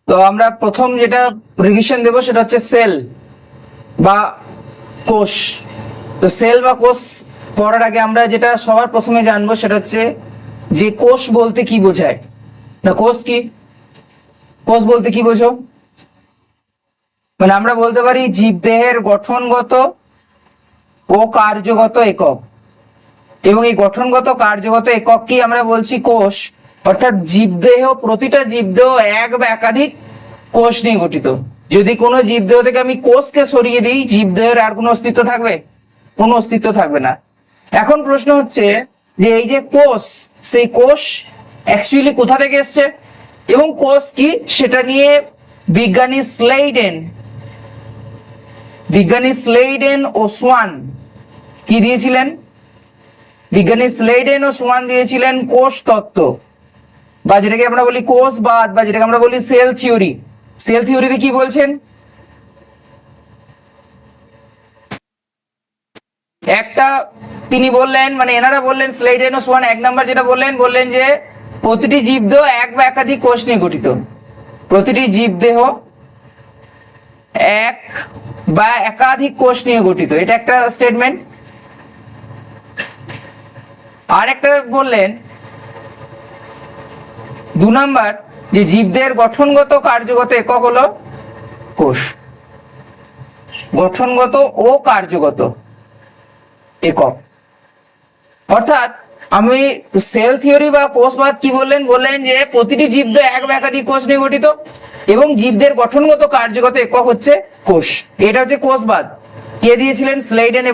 তো আমরা প্রথম যেটা রিভিশন দেব সেটা হচ্ছে সেল বা কোষ। তো সেল বা কোষ পড়ার আগে আমরা যেটা সবার প্রথমে জানবো সেটা হচ্ছে যে কোষ বলতে কি বোঝায়। না কোষ কি, কোষ বলতে কি বোঝো? মানে আমরা বলতে পারি জীবদেহের গঠনগত ও কার্যগত একক, এবং এই গঠনগত কার্যগত একক কি আমরা বলছি কোষ। অর্থাৎ জীবদেহ, প্রতিটা জীবদেহ এক বা একাধিক কোষ নিয়ে গঠিত। যদি কোনো জীবদেহ থেকে আমি কোষকে সরিয়ে দিই, জীবদেহের আর কোনো অস্তিত্ব থাকবে? কোনো অস্তিত্ব থাকবে না। এখন প্রশ্ন হচ্ছে যে এই যে কোষ, সেই কোষ অ্যাকচুয়ালি কোথা থেকে এসছে এবং কোষ কি সেটা নিয়ে বিজ্ঞানী স্লেইডেন ও সোয়ান কি দিয়েছিলেন? বিজ্ঞানী স্লেইডেন ও সোয়ান দিয়েছিলেন কোষ তত্ত্ব, বা যেটাকে আমরা বলি কোষবাদ, বা যেটাকে আমরা বলি সেল থিওরি। সেল থিওরিতে কি বলছেন? একটা তিনি বললেন, মানে এনারা বললেন, স্লেইডেন ও সোয়ান, এক নাম্বার যেটা বললেন যে প্রতিটি জীবদেহ এক বা একাধিক কোষ নিয়ে গঠিত। প্রতিটি জীবদেহ এক বা একাধিক কোষ নিয়ে গঠিত, এটা একটা স্টেটমেন্ট। আর একটা বললেন 2 নাম্বার যে জীবদের গঠনগত কার্যগত একক হলো কোষ। গঠনগত ও কার্যগত একক, অর্থাৎ আমি সেল থিওরি বা কোষবাদ কি বললেন যে প্রতিটি জীবদেহ এক বা একাধিক কোষ নিয়ে গঠিত এবং জীবদের গঠনগত কার্যগত একক হচ্ছে কোষ। এটা হচ্ছে কোষবাদ। কে দিয়েছিলেন? স্লেইডেন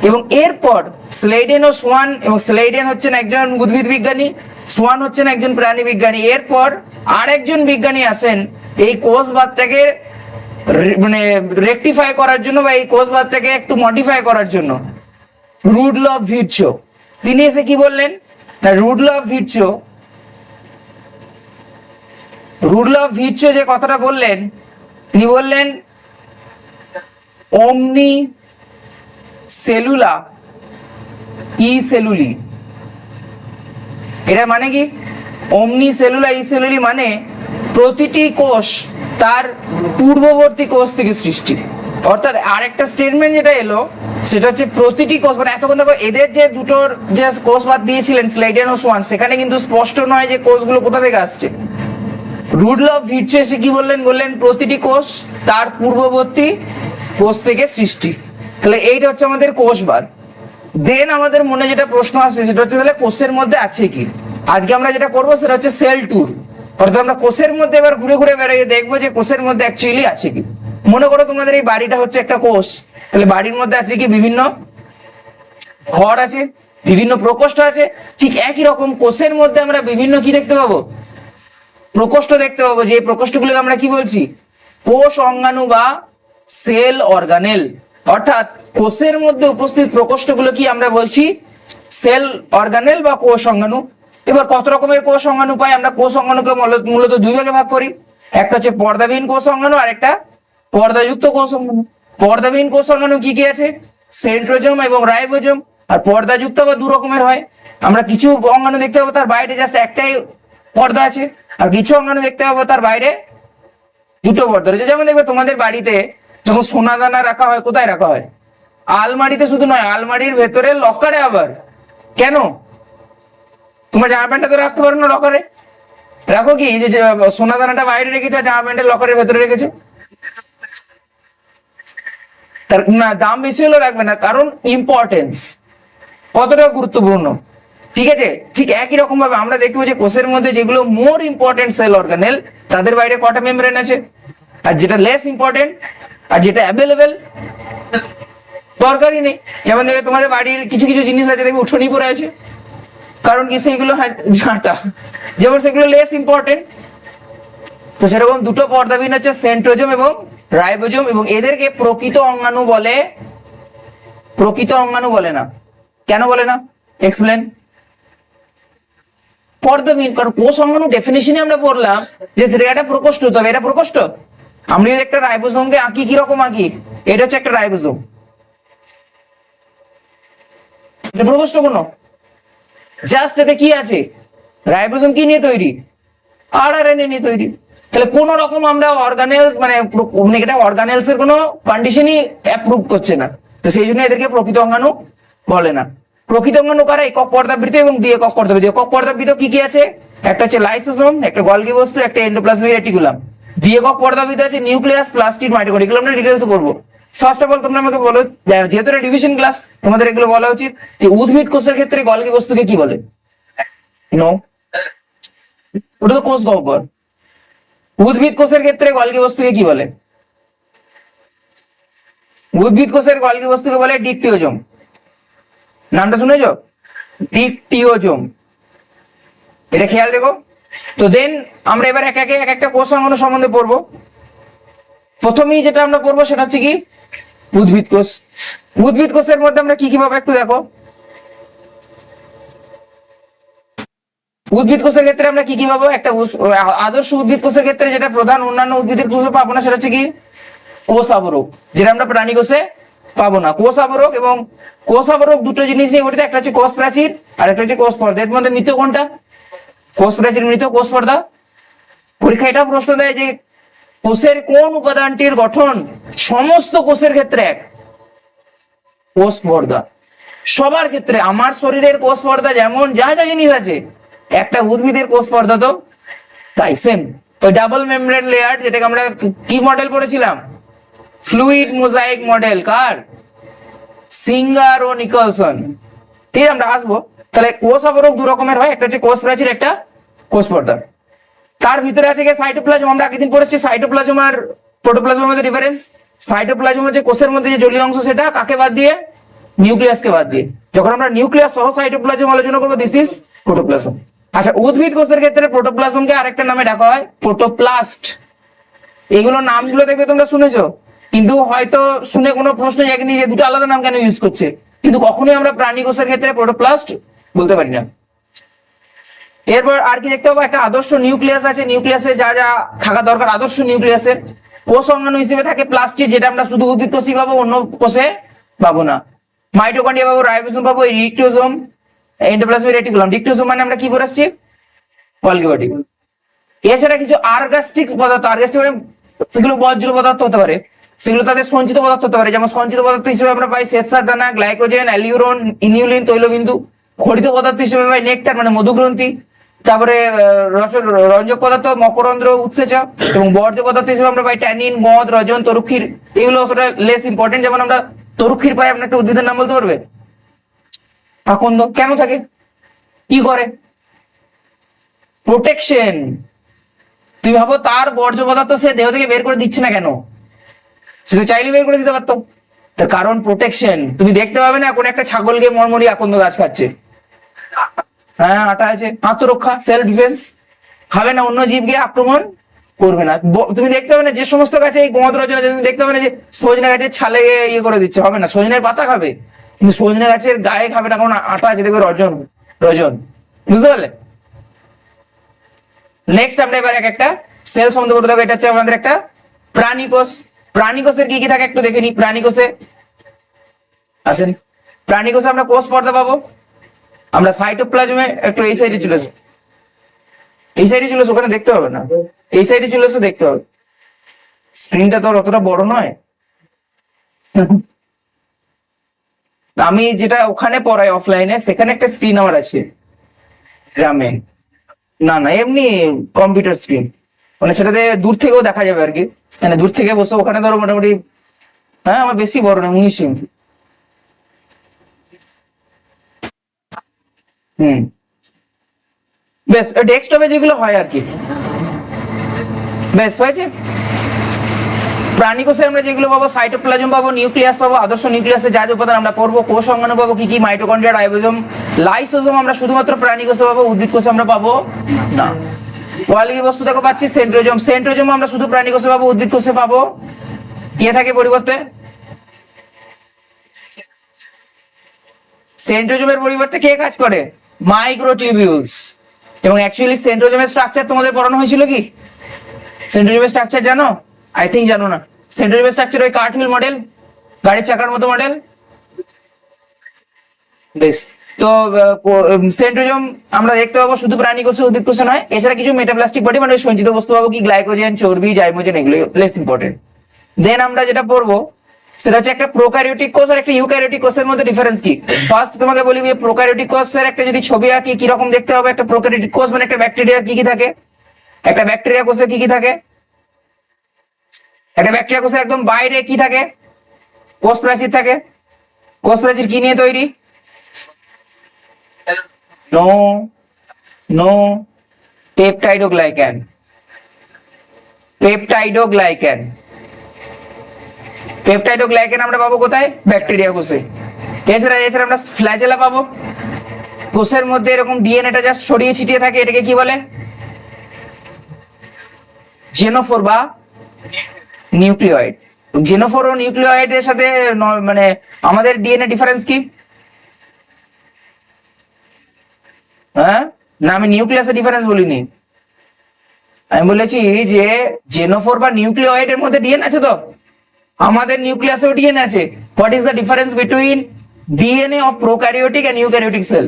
এবং এরপর স্লেইডেন ও সোয়ান, এবং স্লেইডেন হচ্ছেন একজন উদ্ভিদ বিজ্ঞানী, সোয়ান হচ্ছেন একজন প্রাণী বিজ্ঞানী। এরপর আর একজন বিজ্ঞানী আসেন এই কোষবাদটাকে মানে রেকটিফাই করার জন্য, বা এই কোষবাদটাকে একটু মডিফাই করার জন্য, রুডলফ ভির্চো। তিনি এসে কি বললেন না, রুডলফ ভির্চো যে কথাটা বললেন, তিনি বললেন ওমনি সেলুলা ই সেলুলি। এটা মানে কি? ওমনি সেলুলা ই সেলুলি মানে প্রতিটি কোষ তার পূর্ববর্তী কোষ থেকে সৃষ্টি। অর্থাৎ আরেকটা স্টেটমেন্ট যেটা এলো সেটা হচ্ছে প্রতিটি কোষ, মানে এতক্ষণ দেখো এদের যে দুটোর যে কোষবাদ দিয়েছিলেন স্লেইডেন ও সোয়ান, সেখানে কিন্তু স্পষ্ট নয় যে কোষগুলো কোথা থেকে আসছে। রুডলফ ভির্চো এসে কি বললেন প্রতিটি কোষ তার পূর্ববর্তী কোষ থেকে সৃষ্টি। তাহলে এইটা হচ্ছে আমাদের কোষবাদ। দেন আমাদের মনে যেটা প্রশ্ন আসে সেটা হচ্ছে তাহলে কোষের মধ্যে আছে কি। আজকে আমরা যেটা করবো সেটা হচ্ছে সেল ট্যুর, অর্থাৎ আমরা কোষের মধ্যে এবার ঘুরে ঘুরে বেড়িয়ে দেখবো যে কোষের মধ্যে অ্যাকচুয়ালি আছে কি। মনে করো তোমাদের এই বাড়িটা হচ্ছে একটা কোষ, তাহলে বাড়ির মধ্যে আছে কি বিভিন্ন ঘর আছে, বিভিন্ন প্রকোষ্ঠ আছে। ঠিক একই রকম কোষের মধ্যে আমরা বিভিন্ন কি দেখতে পাবো? প্রকোষ্ঠ দেখতে পাবো। যে প্রকোষ্ঠগুলোকে আমরা কি বলছি? কোষ অঙ্গাণু বা সেল অর্গানেল। অর্থাৎ কোষের মধ্যে উপস্থিত প্রকোষ্ঠগুলো কি আমরা বলছি? সেল অর্গানেল বা কোষ অঙ্গাণু। এবার কত রকমের কোষ অঙ্গাণু পাই আমরা? কোষ অঙ্গাণুকে মূলত 2 ভাগে ভাগ করি। একটা হচ্ছে পর্দাবিহীন কোষ অঙ্গাণু, আর একটা পর্দাযুক্ত কোষ অঙ্গাণু। পর্দাবিহীন কোষ অঙ্গাণু কি কি আছে? সেন্ট্রোজোম এবং রাইবোজোম। আর পর্দাযুক্ত বা 2 রকমের হয়। আমরা কিছু অঙ্গাণু দেখতে পাবো তার বাইরে জাস্ট একটাই পর্দা আছে, আর কিছু অঙ্গাণু দেখতে পাবো তার বাইরে 2টো পর্দা রয়েছে। যেমন দেখবে তোমাদের বাড়িতে যখন সোনা দানা রাখা হয়, কোথায় রাখা হয়? আলমারিতে শুধু নয়, আলমারির ভেতরে লকারে। আবার কেন? তোমার জামা প্যান্টটা তো রাখতে পারো না লকারে, রাখো কি যে সোনা দানাটা বাইরে রেখেছো আর জামা প্যান্টের লকারের ভেতরে রেখেছো? তার না, দাম বেশি হলেও রাখবে না, কারণ ইম্পর্টেন্স কতটা গুরুত্বপূর্ণ। ঠিক আছে, ঠিক একই রকম ভাবে আমরা দেখবো যে কোষের মধ্যে যেগুলো মোর ইম্পর্টেন্ট সেল অর্গানেল, তাদের বাইরে কটা মেমব্রেন আছে, আর যেটা লেস ইম্পর্টেন্ট আর যেটা অ্যাভেলেবেল দরকারই নেই। যেমন দেখবে তোমাদের বাড়ির কিছু কিছু জিনিস আছে দেখবে উঠোনি পড়ে আছে, কারণ কি? সেইগুলো ঝাঁটা, যেমন সেগুলো লেস ইম্পর্টেন্ট। তো সেরকম 2টো পর্দাবিহীন হচ্ছে সেন্ট্রোজোম এবং রাইবোজোম, এবং এদেরকে প্রকৃত অঙ্গাণু বলে। প্রকৃত অঙ্গাণু বলে না। কেন বলে না? এক্সপ্লেন। পর্দাবিহীন, কারণ কোষ অঙ্গাণু ডেফিনিশনে আমরা পড়লাম যে সেটা একটা প্রকোষ্ঠ। তবে এটা প্রকোষ্ঠ? আমরা যদি একটা রাইবোজোমকে আঁকি, কিরকম আঁকি? এটা হচ্ছে একটা রাইবোজোম, এটা প্রকোষ্ঠ কোনো? জাস্ট এতে কি আছে, রাইবোজোম কি নিয়ে তৈরি, আরআরএনএ নিয়ে তৈরি। তাহলে কোন রকম আমরা অর্গানেলস মানে এটা অর্গানেলস এর কোনো কন্ডিশনই অ্যাপ্রুভ করছে না, তো সেই জন্য এদেরকে প্রকৃত অঙ্গাণু বলে না। প্রকৃত অঙ্গাণু কারা, একক পর্দাবৃত এবং দ্বি-একক পর্দাবৃত। একক পর্দাবৃত কি কি আছে, একটা হচ্ছে লাইসোসোম, একটা গলগি বস্তু, একটা এন্ডোপ্লাজমিক রেটিকুলাম। দ্বি-একক পর্দাবৃত আছে নিউক্লিয়াস, প্লাস্টিড, মাইটোকন্ড্রিয়া। এগুলো আমরা ডিটেইলসে করব। ফার্স্ট অফ অল তোমরা আমাকে বলো, যেহেতু এটা ডিভিশন ক্লাস তোমাদের এগুলো বলা উচিত, যে উদ্ভিদ কোষের ক্ষেত্রে গলগি বস্তুকে কি বলে? নো, ওটা তো কোষ গহ্বর। উদ্ভিদ কোষের ক্ষেত্রে গলগি বস্তুকে কি বলে? উদ্ভিদ কোষের গলগি বস্তুকে বলে ডিকটিওজোম। নামটা শুনেছো? ডিকটিওজোম, এটা খেয়াল রেখো। তো দেন আমরা এবার এক একটা কোষ অঙ্গাণু সম্বন্ধে পড়বো। প্রথমেই যেটা আমরা পড়বো সেটা হচ্ছে কি, উদ্ভিদ কোষ। উদ্ভিদ কোষের মধ্যে আমরা কি কি পাবো একটু দেখো। উদ্ভিদ কোষের ক্ষেত্রে আমরা কি কি পাবো, একটা আদর্শ উদ্ভিদ কোষের ক্ষেত্রে যেটা প্রধান অন্যান্য উদ্ভিদের কোষে পাবো না সেটা হচ্ছে কি, কোষ আবরক, যেটা আমরা প্রাণী কোষে পাবো না। কোষ আবরক এবং কোষ আবরক দুটো জিনিস নিয়ে গঠিত, একটা হচ্ছে কোষ প্রাচীর আর একটা হচ্ছে কোষ পর্দা। এর মধ্যে মৃত কোনটা? কোষ প্রাচীর মৃত, কোষ পর্দা। পরীক্ষা এটা প্রশ্ন দেয় যে কোষের কোন উপাদানটির গঠন সমস্ত কোষের ক্ষেত্রে এক? কোষ পর্দা। সবার ক্ষেত্রে, আমার শরীরের কোষ পর্দা যেমন যা যা জিনিস আছে, একটা উদ্ভিদের কোষ পর্দা তো তাই সেম। ওই ডাবল মেমব্রেন লেয়ার, যেটাকে আমরা কি মডেল পড়েছিলাম, ফ্লুইড মোজাইক মডেল, কার? সিঙ্গার ও নিকলসন। ঠিক আছে, আমরা আসবো। তাহলে কোষ আবরক দু রকমের হয়, একটা হচ্ছে কোষ প্রাচীর, একটা কোষ পর্দা। তার ভিতরে আছে কি সাইটোপ্লাজম। আমরা আগের দিন পড়েছি সাইটোপ্লাজম আর প্রোটোপ্লাজমের মধ্যে ডিফারেন্স। সাইটোপ্লাজম হচ্ছে কোষের মধ্যে যে জলীয় অংশ, সেটা কাকে বাদ দিয়ে? নিউক্লিয়াসকে বাদ দিয়ে। যখন আমরা নিউক্লিয়াস সহ সাইটোপ্লাজম আলোচনা করবো, দিস ইজ প্রোটোপ্লাজম। আচ্ছা, উদ্ভিদ কোষের ক্ষেত্রে প্রোটোপ্লাজমকে আরেকটা নামে ডাকা হয় প্রোটোপ্লাস্ট। এগুলো নামগুলো দেখবে তোমরা শুনেছো, কিন্তু হয়তো শুনে কোনো প্রশ্ন জাগেনি যে দুটো আলাদা নাম কেন ইউজ করছে, কিন্তু কখনোই আমরা প্রাণী কোষের ক্ষেত্রে প্রোটোপ্লাস্ট বলতে পারি না। এরপর আর কি দেখতে পাবো, একটা আদর্শ নিউক্লিয়াস আছে। নিউক্লিয়াসে যা যা থাকা দরকার আদর্শ নিউক্লিয়াসের, কোষ অঙ্গাণু হিসেবে থাকে প্লাস্টিড, যেটা আমরা শুধু উদ্ভিদ কোষই পাবো, অন্য কোষে পাবো না। মাইটোকন্ড্রিয়া পাবো, রাইবোসোম পাবো, ডিকটিওজোম, এন্ডোপ্লাজমিক রেটিকুলাম। ডিকটিওজোম মানে আমরা কি পড়ে আসছি, গলগি বডি। এছাড়া কিছু আর্গাস্টিক পদার্থ, আর্গাস্টিক মানে সেগুলো বজ্র পদার্থ হতে পারে, সেগুলো তাদের সঞ্চিত পদার্থ হতে পারে। যেমন সঞ্চিত পদার্থ হিসেবে আমরা পাই শ্বেতসার দানা, গ্লাইকোজেন, অ্যালিউরন, ইনিউলিন, তৈলবিন্দু। খড়িত পদার্থ হিসেবে পাই নেকটার মানে মধুগ্রন্থি, তারপরে রঞ্জক পদার্থ মকরন্ধ্র, উৎসেচক। এবং বর্জ্য পদার্থ হিসেবে আমরা পাই ট্যানিন, মদ, রজন, তরুক্ষীর। এগুলো অতটা লেস ইম্পর্টেন্ট। যেমন আমরা তরুক্ষীর পাই, আপনার একটা উদ্ভিদের নাম বলতে পারবে? আকন্দ। কেন থাকে, কি করে? প্রোটেকশন। তুমি ভাবো তার বর্জ্য পদার্থ সে দেহ থেকে বের করে দিচ্ছে না কেন, সে তো চাইলে বের করে দিতে পারতো। তার কারণ প্রোটেকশন। তুমি দেখতে পাবে না কোন একটা ছাগলকে মরমরি আকন্দ গাছ খাচ্ছে, হ্যাঁ আটা আছে, আত্মরক্ষা, সেলফ ডিফেন্স। খাবে না, অন্য জীবকে আক্রমণ করবে না। তুমি দেখতে পাবে না যে সমস্ত গাছে এই গন্ধ রচনা, তুমি দেখতে পাবে না যে সজনে গাছের ছালে ইয়ে করে দিচ্ছে, হবে না। সজনের পাতা খাবে, কিন্তু সজনে গাছের গায়ে খাবে না, কারণ আটা আছে, দেখবে রজন রজন। বুঝতে পারলে? নেক্সট আমরা এবার একটা সেল সম্বন্ধে বলতে হবে। এটা হচ্ছে আমাদের একটা প্রাণী কোষ। প্রাণী কোষের কি কি থাকে একটু দেখে নি। প্রাণী কোষে আসেন, প্রাণী কোষে আমরা কোষ পর্দা পাবো। আমরা সাইটোপ্লাজমে একটু এই সাইডে চলে আসবো, এই সাইডে চলে আসো, ওখানে দেখতে হবে না, এই সাইডে চলে আসো, দেখতে হবে। স্ক্রিনটা তো অতটা বড় নয়। আমি যেটা ওখানে পড়াই অফলাইনে, সেখানে একটা স্ক্রিন আমার আছে গ্রামে। না না, এমনি কম্পিউটার স্ক্রিন, মানে সেটাতে দূর থেকেও দেখা যাবে আর কি। মানে দূর থেকে বসে ওখানে ধরো মোটামুটি, হ্যাঁ আমার বেশি বড় না, 19 ইঞ্চি। বেশ, ডেস্কটপে যেগুলো হয় আর কি। বেশ হয়েছে। প্রাণী কোষে আমরা যেগুলো পাবো, সাইটোপ্লাজম পাবো, নিউক্লিয়াস পাবো, আদর্শ নিউক্লিয়াসে যা যা উপাদান আমরা পড়বো। কোষ অঙ্গাণু পাবো কি কি, মাইটোকন্ড্রিয়া, রাইবোজোম, লাইসোজোম আমরা শুধুমাত্র প্রাণী কোষে পাবো, উদ্ভিদ কোষে আমরা পাবো না। গলগি বস্তু দেখো পাচ্ছি, সেন্ট্রোজোম। সেন্ট্রোজোম আমরা শুধু প্রাণী কোষে পাবো, উদ্ভিদ কোষে পাবো। কে থাকে পরিবর্তে? সেন্ট্রোজোমের পরিবর্তে কে কাজ করে? মাইক্রোটিউবিউলস। এবং অ্যাকচুয়ালি সেন্ট্রোজোমের স্ট্রাকচার তোমাদের পড়ানো হয়েছিল কি? সেন্ট্রোজোমের স্ট্রাকচার জানো? আই থিঙ্ক জানো না। সেন্ট্রোজোমের স্ট্রাকচার ওই কার্টহুইল মডেল, গাড়ির চাকার মতো মডেল। বেশ, তো সেন্ট্রোজোম আমরা দেখতে পাবো শুধু প্রাণী কোষে উদ্ভিদ কোষে নয়, এছাড়া কিছু মেটাপ্লাস্টিক বডি মানে সঞ্চিত বস্তু পাবো কি গ্লাইকোজেন, চর্বি, জাইমোজেন, এগুলো লেস ইম্পর্টেন্ট। দেন আমরা যেটা পড়বো সেটা হচ্ছে একটা প্রোক্যারিওটিক কোষ আর একটা ইউক্যারিওটিক কোষের মধ্যে ডিফারেন্স কি। ফার্স্ট তোমাকে বলি যে প্রোক্যারিওটিক কোষের একটা যদি ছবি আঁকি কি রকম দেখতে হবে। একটা প্রোক্যারিওটিক কোষ মানে একটা ব্যাকটেরিয়ার কি কি থাকে, একটা ব্যাকটেরিয়া কোষে কি কি থাকে, একটা ব্যাকটেরিয়া কোষের একদম বাইরে কি থাকে, কোষ প্রাচীর থাকে। কোষ প্রাচীর কি নিয়ে তৈরি? No no পেপটাইডোগ্লাইক্যান, পেপটাইডোগ্লাইক্যান। পেপটাইডোগ্লাইক্যান আমরা পাবো কোথায়? ব্যাকটেরিয়া কোষে। এছাড়া এছাড়া আমরা ফ্ল্যাজেলা পাবো। কোষের মধ্যে এরকম ডিএনএটা জাস্ট ছড়িয়ে ছিটিয়ে থাকে, এটাকে কি বলে? জেনোফোর বা নিউক্লিয়েড। জেনোফোর ও নিউক্লিয়েডের সাথে মানে আমাদের ডিএনএ ডিফারেন্স কি? হ্যাঁ না, আমি নিউক্লিয়াসের ডিফারেন্স বলিনি, আমি বলেছি যে জেনোফোর বা নিউক্লিয়েড এর মধ্যে ডিএনএ আছে, তো আমাদের নিউক্লিয়াসেও ডিএনএ আছে। What is the difference between DNA of prokaryotic and eukaryotic cell?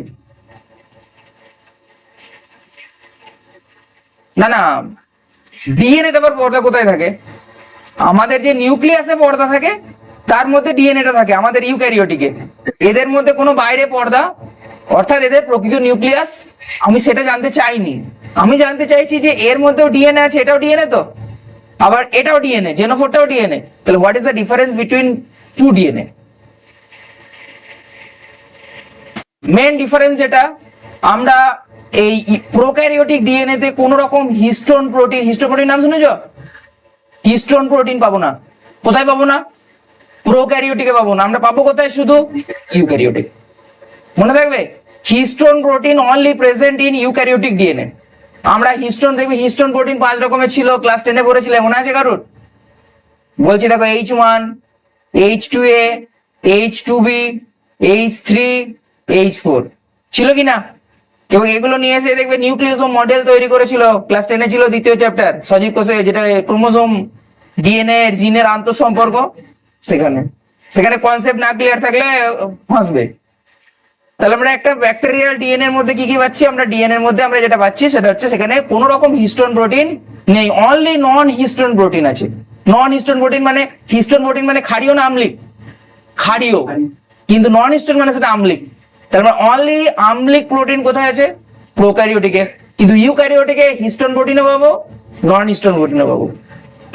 না না, ডিএনএ তে আবার পর্দা কোথায় থাকে? আমাদের যে নিউক্লিয়াসে পর্দা থাকে তার মধ্যে ডিএনএটা থাকে আমাদের ইউক্যারিওটিকে। এদের মধ্যে কোনো বাইরে পর্দা, অর্থাৎ এদের প্রকৃত নিউক্লিয়াস আমি সেটা জানতে চাইনি। আমি জানতে চাইছি যে এর মধ্যেও ডিএনএ আছে, এটাও ডিএনএ তো, আবার এটাও ডিএনএ, জেনোফোরটাও ডিএনএ। তাহলে what is the difference between two DNA? Main difference যেটা, আমরা এই প্রোক্যারিওটিক ডিএনএ তে কোন রকম হিস্টোন প্রোটিন, হিস্টোন প্রোটিন নাম শুনেছো? হিস্টোন প্রোটিন পাবো না। কোথায় পাবো না? প্রোক্যারিওটিকে পাবো না। আমরা পাবো কোথায়? শুধু ইউক্যারিওটিক। মনে থাকবে, histone protein only present in eukaryotic DNA. আমরা হিস্টোন দেখবে, হিস্টোন প্রোটিন 5 রকমের ছিল, ক্লাস 10 এ পড়েছিলে, মনে আছে কারোর? বলছি দেখো, H1, H2A, H2B, H3, H4 ছিল কি না? এবং এগুলো নিয়ে এসে দেখবে নিউক্লিওসোম মডেল তৈরি করেছিল, ক্লাস 10 এ ছিল দ্বিতীয় চ্যাপ্টার সজীব কোষে, যেটা ক্রোমোসোম ডিএনএ এর জিনের আন্তঃসম্পর্ক। সেখানে সেখানে কনসেপ্ট না ক্লিয়ার থাকলে ফাঁসবে। তাহলে আমরা একটা ব্যাকটেরিয়াল ডিএনএ এর মধ্যে কি কি পাচ্ছি? আমরা ডিএনএ এর মধ্যে আমরা যেটা পাচ্ছি সেটা হচ্ছে সেখানে কোনো রকম হিস্টোন প্রোটিন নেই, অনলি নন হিস্টোন প্রোটিন আছে। নন হিস্টোন প্রোটিন মানে, হিস্টোন প্রোটিন মানে ক্ষারীয় না আম্লিক? ক্ষারীয়, কিন্তু নন হিস্টোন মানে সেটা আম্লিক। তাহলে অনলি আম্লিক প্রোটিন কোথায় আছে? প্রোক্যারিওটিকে। কিন্তু ইউক্যারিওটিকে হিস্টোন প্রোটিনও পাবো, নন হিস্টোন প্রোটিনও পাবো।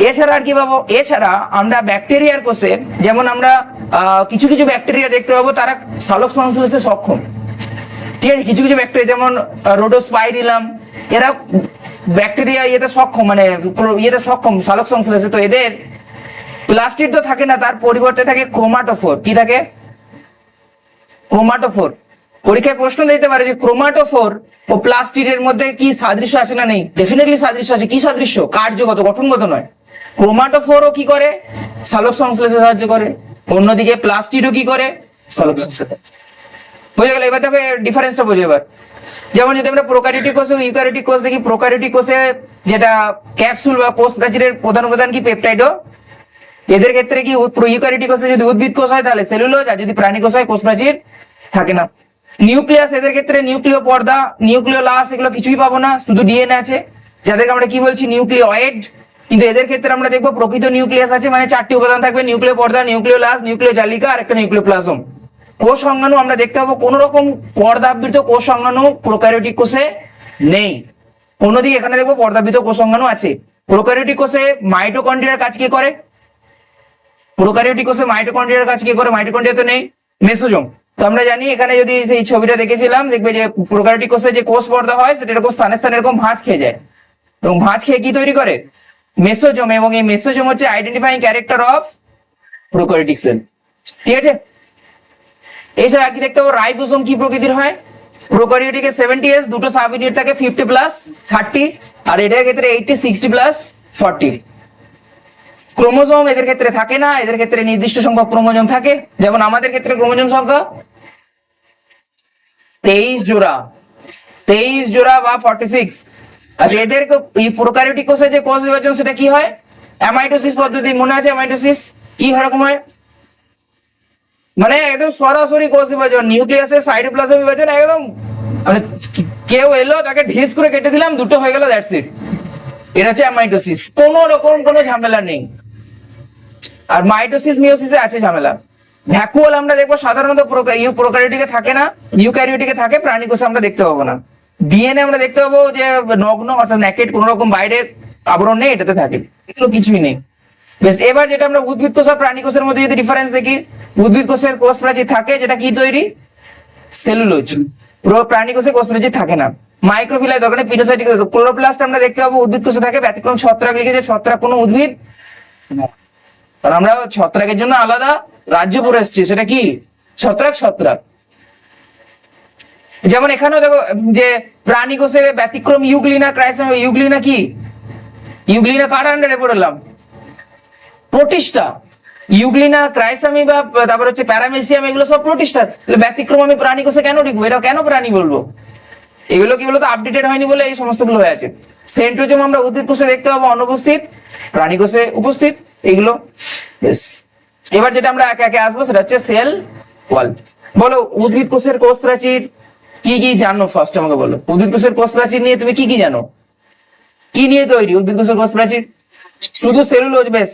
এছাড়া আর কি পাবো? এছাড়া আমরা ব্যাকটেরিয়ার কোষে যেমন আমরা কিছু কিছু ব্যাকটেরিয়া দেখতে পাবো তারা সালোক সংশ্লেষে সক্ষম। ঠিক আছে, কিছু কিছু ব্যাকটেরিয়া যেমন রোডোস্পাইরিলাম, এরা ব্যাকটেরিয়া ইয়েতে সক্ষম, মানে ইয়েতে সক্ষম সালোক সংশ্লেষে। তো এদের প্লাস্টিড তো থাকে না, তার পরিবর্তে থাকে ক্রোমাটোফোর। কি থাকে? ক্রোমাটোফোর। পরীক্ষায় প্রশ্ন দিতে পারে যে ক্রোমাটোফোর ও প্লাস্টিডের মধ্যে কি সাদৃশ্য আছে না নেই? ডেফিনেটলি সাদৃশ্য আছে। কি সাদৃশ্য? কার্যগত, গঠনগত নয়। ক্রোমাটোফোরও কি করে? সালোক সংশ্লেষে সাহায্য করে। অন্যদিকে প্লাস্টিডও কি করে? সালোক সংশ্লেষে। বুঝে গেল? এবার দেখো ডিফারেন্সটা বুঝে। এবার যেমন যদি আমরা প্রোক্যারিওটিক কোষ ও ইউক্যারিওটিক কোষ দেখি, প্রোক্যারিওটিক কোষে যেটা ক্যাপসুল বা কোষ প্রাচীরের প্রধান উপাদান কি? পেপটাইডও। এদের ক্ষেত্রে কি ইউক্যারিওটিক কোষে যদি উদ্ভিদ কোষ হয় তাহলে সেলুলোজ, আর যদি প্রাণী কোষ হয় কোষ প্রাচীর থাকে না। নিউক্লিয়াস, এদের ক্ষেত্রে নিউক্লিয় পর্দা, নিউক্লিওলাস এগুলো কিছুই পাবো না, শুধু ডিএনএ আছে, যাদেরকে আমরা কি বলছি? নিউক্লিয়েড। কিন্তু এদের ক্ষেত্রে আমরা দেখবো প্রকৃত নিউক্লিয়াস আছে, মানে 4টি উপাদান থাকবে, নিউক্লিয় পর্দা, নিউক্লিওলাস, নিউক্লিয় জালিকা আর একটা নিউক্লিওপ্লাজম। কোষ সংজ্ঞাণু আমরা দেখতে পাবো কোন রকম পর্দাবৃত কোষ সংজ্ঞাণু প্রোক্যারিওটিক কোষে নেই। অন্যদিকে এখানে দেখবো পর্দাবৃত কোষ সংজ্ঞাণু আছে। প্রোক্যারিওটিক কোষে মাইটোকন্ড্রিয়ার কাজ কি করে? প্রোক্যারিওটিক কোষে মাইটোকন্ড্রিয়ার কাজ কি করে? মাইটোকন্ড্রিয়া তো নেই, মেসোজোম। তো আমরা জানি এখানে যদি সেই ছবিটা দেখেছিলাম, দেখবে যে প্রোক্যারিওটিক কোষে যে কোষ পর্দা হয় সেটা এরকম স্থানে স্থানে এরকম ভাঁজ খেয়ে যায়, এবং ভাঁজ খেয়ে কি তৈরি করে? মেসোজোম। এবং এই মেসোজোম হচ্ছে identifying character of prokaryotic sell. ঠিক আছে, এছাড়া আর কি দেখতে পাবো? রাইবোজোম কি প্রকৃতির হয়? প্রোক্যারিওটিকে 70s, দুটো সাব ইউনিট থাকে 50+30, আর এটার ক্ষেত্রে 80, 60+40। ক্রোমোজোম এদের ক্ষেত্রে থাকে না, এদের ক্ষেত্রে নির্দিষ্ট সংখ্যক ক্রোমোজোম থাকে। যেমন আমাদের ক্ষেত্রে ক্রোমোজোম সংখ্যা 23 জোড়া, 23 জোড়া বা 46। আচ্ছা, এদের প্রোক্যারিওটিক কোষে যে কোষ বিভাজন সেটা কি হয়? অ্যামাইটোসিস পদ্ধতি। মনে আছে অ্যামাইটোসিস কি রকম হয়? মানে একদম সরাসরি কোষ বিভাজন, নিউক্লিয়াসের সাইটোপ্লাজম বিভাজন একদম, মানে কেউ এলো তাকে ঢিস করে কেটে দিলাম, দুটো হয়ে গেল, দ্যাটস ইট। এটা হচ্ছে মাইটোসিস, কোনো রকম কোনো ঝামেলা নেই। আর মাইটোসিস মিওসিসে আছে ঝামেলা। ভ্যাকুয়াল আমরা দেখবো সাধারণত প্রোক্যারিওটিকে থাকে না, ইউক্যারিওটিকে থাকে, প্রাণী কোষে আমরা দেখতে পাবো না। ডিএনএ আমরা দেখতে পাবো যে নগ্ন অর্থাৎ নেকেড, কোনো রকম বাইরে আবরণ নেই, এটাতে থাকে। এগুলো কিছুই নেই। বেশ, এবার যেটা আমরা উদ্ভিদ কোষ আর প্রাণী কোষের মধ্যে যদি ডিফারেন্স দেখি, উদ্ভিদ কোষের কোষ প্রাচীর থাকে, যেটা কি তৈরি, সেলুলোজ। পুরো প্রাণী কোষে কোষ প্রাচীর থাকে না। মাইক্রোফিলাই দরকার নেই, পিটোসাইটিক ক্লোরোপ্লাস্ট আমরা দেখতে পাবো উদ্ভিদ কোষে থাকে, ব্যতিক্রম ছত্রাক লিখেছে, ছত্রাক কোনো উদ্ভিদ না। কারণ আমরা ছত্রাকের জন্য আলাদা রাজ্য পড়ে এসেছি, সেটা কি ছত্রাক। ছত্রাক যেমন এখানেও দেখো যে প্রাণী কোষের ব্যতিক্রম ইউগ্লিনা ক্রাইসাম। ইউগ্লিনা কি, ইউগ্লিনা কার আন্ডারে পড়লাম, প্রোটিস্টা। ইউগ্লিনা ক্রাইসামি বা তারপর হচ্ছে প্যারামেসিয়াম, এগুলো সব প্রোটিস্টা। ব্যতিক্রম আমি প্রাণী কোষে কেন লিখবো, এটা কেন প্রাণী বলবো, এগুলো কি বলতো আপডেটেড হয়নি বলে এই সমস্যাগুলো হয়ে আছে। সেন্ট্রোজোম আমরা উদ্ভিদ কোষে দেখতে পাবো অনুপস্থিত, প্রাণী কোষে উপস্থিত, এগুলো। বেশ, এবার যেটা আমরা একে একে আসবো সেটা হচ্ছে সেল ওয়াল। বলো উদ্ভিদ কোষের কোষ প্রাচীর কি কি জানো, ফার্স্ট আমাকে বলো উদ্ভিদ কোষের কোষ প্রাচীর নিয়ে তুমি কি কি জানো, কি নিয়ে তৈরি উদ্ভিদ কোষের কোষ প্রাচীর? শুধু সেলুলোজ। বেশ,